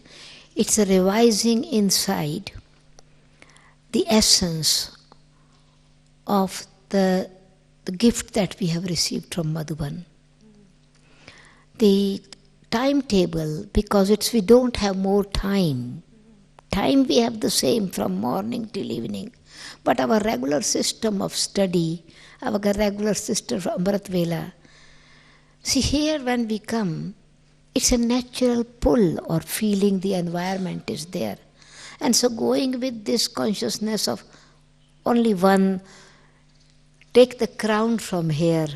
It's a revising inside the essence of the the gift that we have received from Madhuban. The timetable, because we don't have more time. Time we have the same from morning till evening. But our regular system of study, our regular system of Amrit Vela, see here when we come, it's a natural pull or feeling the environment is there. And so going with this consciousness of only one, take the crown from here,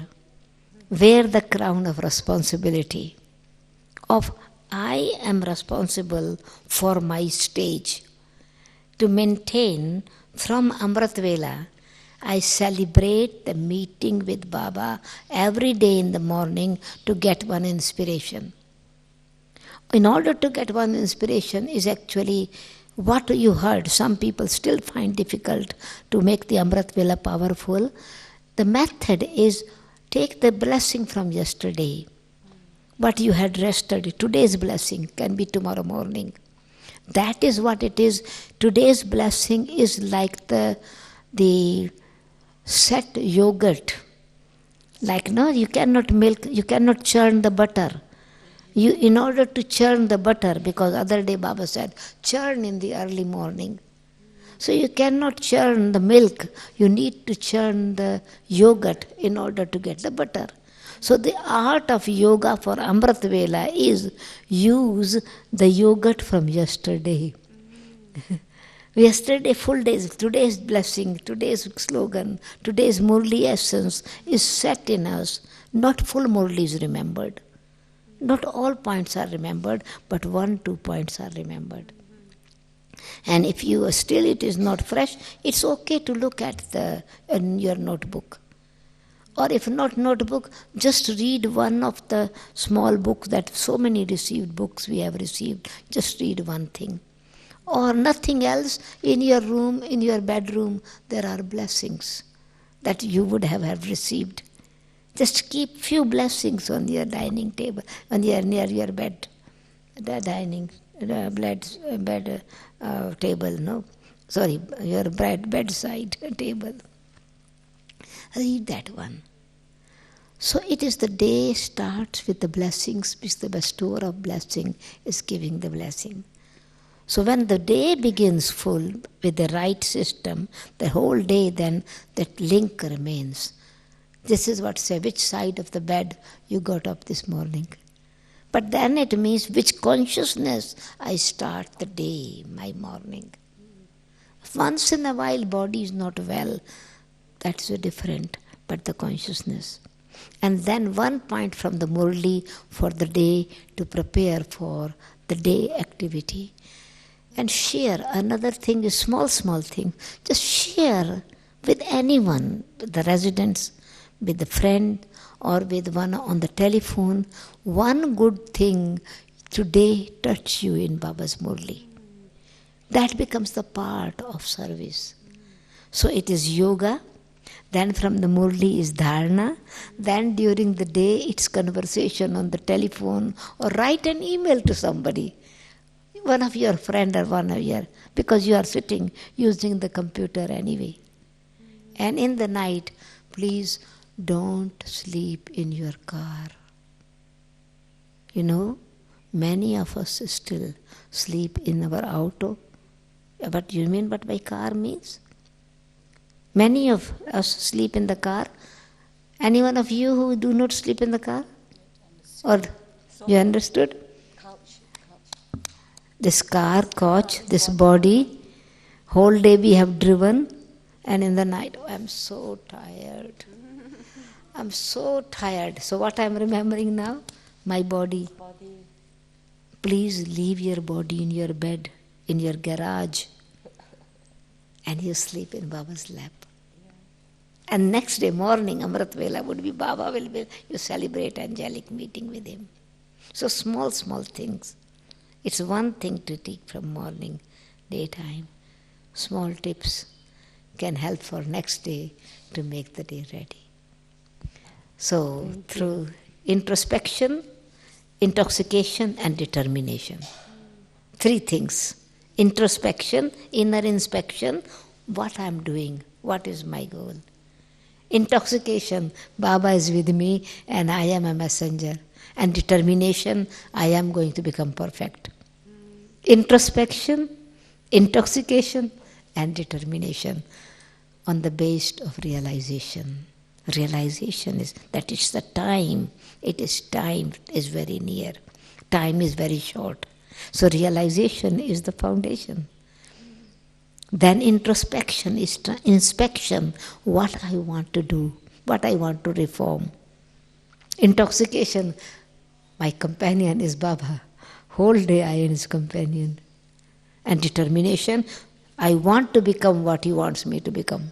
wear the crown of responsibility, of I am responsible for my stage. To maintain from Amrit Vela, I celebrate the meeting with Baba every day in the morning to get one inspiration. In order to get one inspiration is actually what you heard. Some people still find difficult to make the Amrit Vela powerful. The method is take the blessing from yesterday. What you had rested, today's blessing can be tomorrow morning. That is what it is. Today's blessing is like the set yogurt. Like no, you cannot churn the butter. In order to churn the butter, because other day Baba said, churn in the early morning. So you cannot churn the milk, you need to churn the yogurt in order to get the butter. So the art of yoga for Amrit Vela is use the yogurt from yesterday. Yesterday, full days, today's blessing, today's slogan, today's Murli essence is set in us. Not full Murli is remembered. Not all points are remembered, but 1-2 points are remembered. And if you still it is not fresh, it's okay to look at in your notebook. Or if not notebook, just read one of the small books that so many received books we have received. Just read one thing. Or nothing else, in your room, in your bedroom, there are blessings that you would have received. Just keep few blessings on your dining table, near your bed, the dining bed table, no? Sorry, your bedside table. Read that one. So it is the day starts with the blessings, which the bestower of blessing is giving the blessing. So when the day begins full with the right system, the whole day then that link remains. This is what say, which side of the bed you got up this morning. But then it means which consciousness I start the day, my morning. Once in a while body is not well, that's different, but the consciousness. And then 1 point from the Murli for the day to prepare for the day activity. And share, another thing is small thing, just share with anyone, the residents, with the friend or with one on the telephone, one good thing today touch you in Baba's Murli. That becomes the part of service. So it is yoga, then from the Murli is dharana, then during the day it's conversation on the telephone or write an email to somebody, one of your friend or one of your, because you are sitting using the computer anyway. And in the night, please don't sleep in your car. You know, many of us still sleep in our auto. What you mean what by car means? Many of us sleep in the car. Any one of you who do not sleep in the car? Or you understood? This car, couch, this body, whole day we have driven, and in the night, oh, I'm so tired. I'm so tired. So what I'm remembering now? My body. Please leave your body in your bed, in your garage, and you sleep in Baba's lap. And next day morning, Amrit Vela would be, Baba will be, you celebrate angelic meeting with him. So small things. It's one thing to take from morning, daytime. Small tips can help for next day to make the day ready. So through introspection, intoxication and determination. 3 things. Introspection, inner inspection, what I'm doing, what is my goal. Intoxication, Baba is with me and I am a messenger. And determination, I am going to become perfect. Introspection, intoxication, and determination on the base of realization. Realization is that it's the time. Time is very near. Time is very short. So realization is the foundation. Then introspection is inspection, what I want to do, what I want to reform. Intoxication, my companion is Baba. Whole day I am his companion. And determination, I want to become what he wants me to become.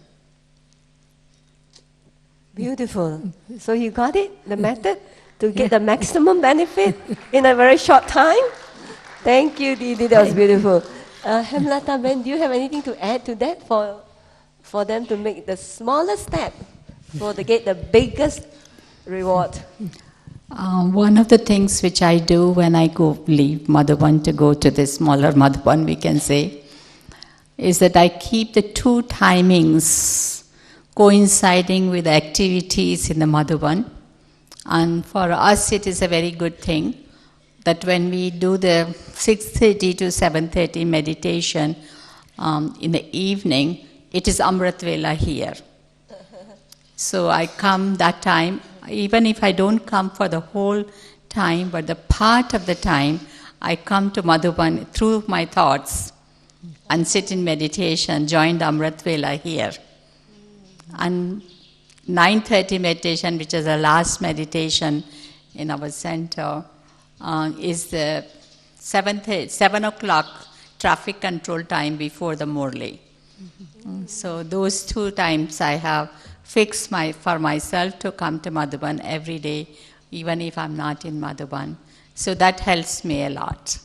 Beautiful. So you got it, the method to get the maximum benefit in a very short time? Thank you, Didi. That was beautiful. Hemlata Ben, do you have anything to add to that for them to make the smallest step to get the biggest reward? One of the things which I do when I leave Madhuban to go to the smaller Madhuban, we can say, is that I keep the 2 timings coinciding with the activities in the Madhuban. And for us it is a very good thing that when we do the 6:30 to 7:30 meditation in the evening, it is Amrit Vela here. So I come that time, even if I don't come for the whole time, but the part of the time, I come to Madhuban through my thoughts and sit in meditation, join the Amrit Vela here. And 9:30 meditation, which is the last meditation in our center, is the 7 o'clock traffic control time before the Murli. So those 2 times I have fixed for myself to come to Madhuban every day, even if I'm not in Madhuban. So that helps me a lot.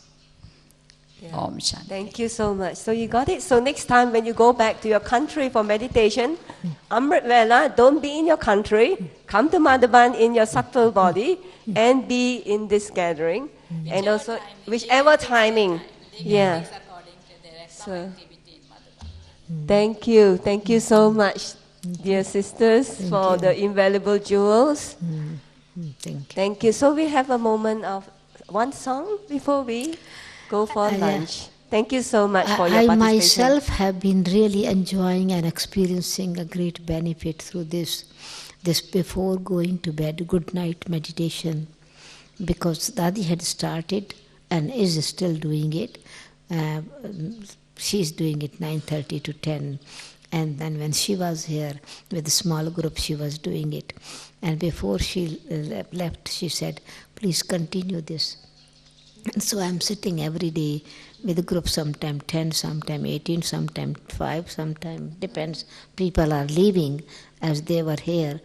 Yeah. Om Shanti. Thank you so much. So you got it. So next time when you go back to your country for meditation, Amrit Vela, don't be in your country. Come to Madhuban in your subtle body and be in this gathering. And also whichever timing. Yeah. So, thank you so much, dear sisters, for the invaluable jewels. Thank you. Thank you. So we have a moment of one song before we go for lunch. Thank you so much for your I participation. myself have been really enjoying and experiencing a great benefit through this before going to bed, good night meditation, because Dadi had started and is still doing it. She's doing it 9:30 to 10. And then when she was here with a small group, she was doing it. And before she left, she said, please continue this. And so I'm sitting every day with a group, sometime 10, sometime 18, sometime 5, sometime depends. People are leaving as they were here.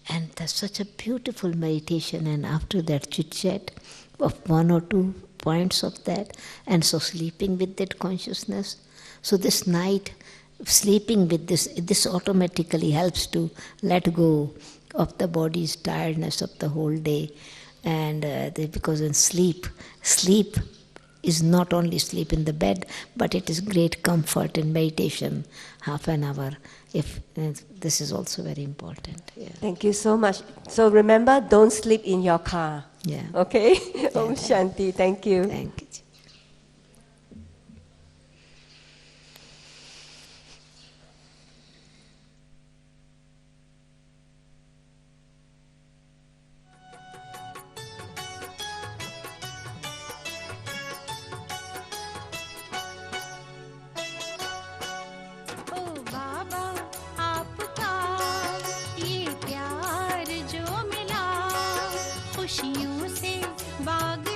And that's such a beautiful meditation. And after that chit-chat of 1 or 2 points of that, and so sleeping with that consciousness. So this night, sleeping with this automatically helps to let go of the body's tiredness of the whole day. And because in sleep is not only sleep in the bed, but it is great comfort in meditation, half an hour. This is also very important. Yeah. Thank you so much. So remember, don't sleep in your car. Yeah. Okay? Om Shanti. Thank you. Thank you. खुशियों से बाग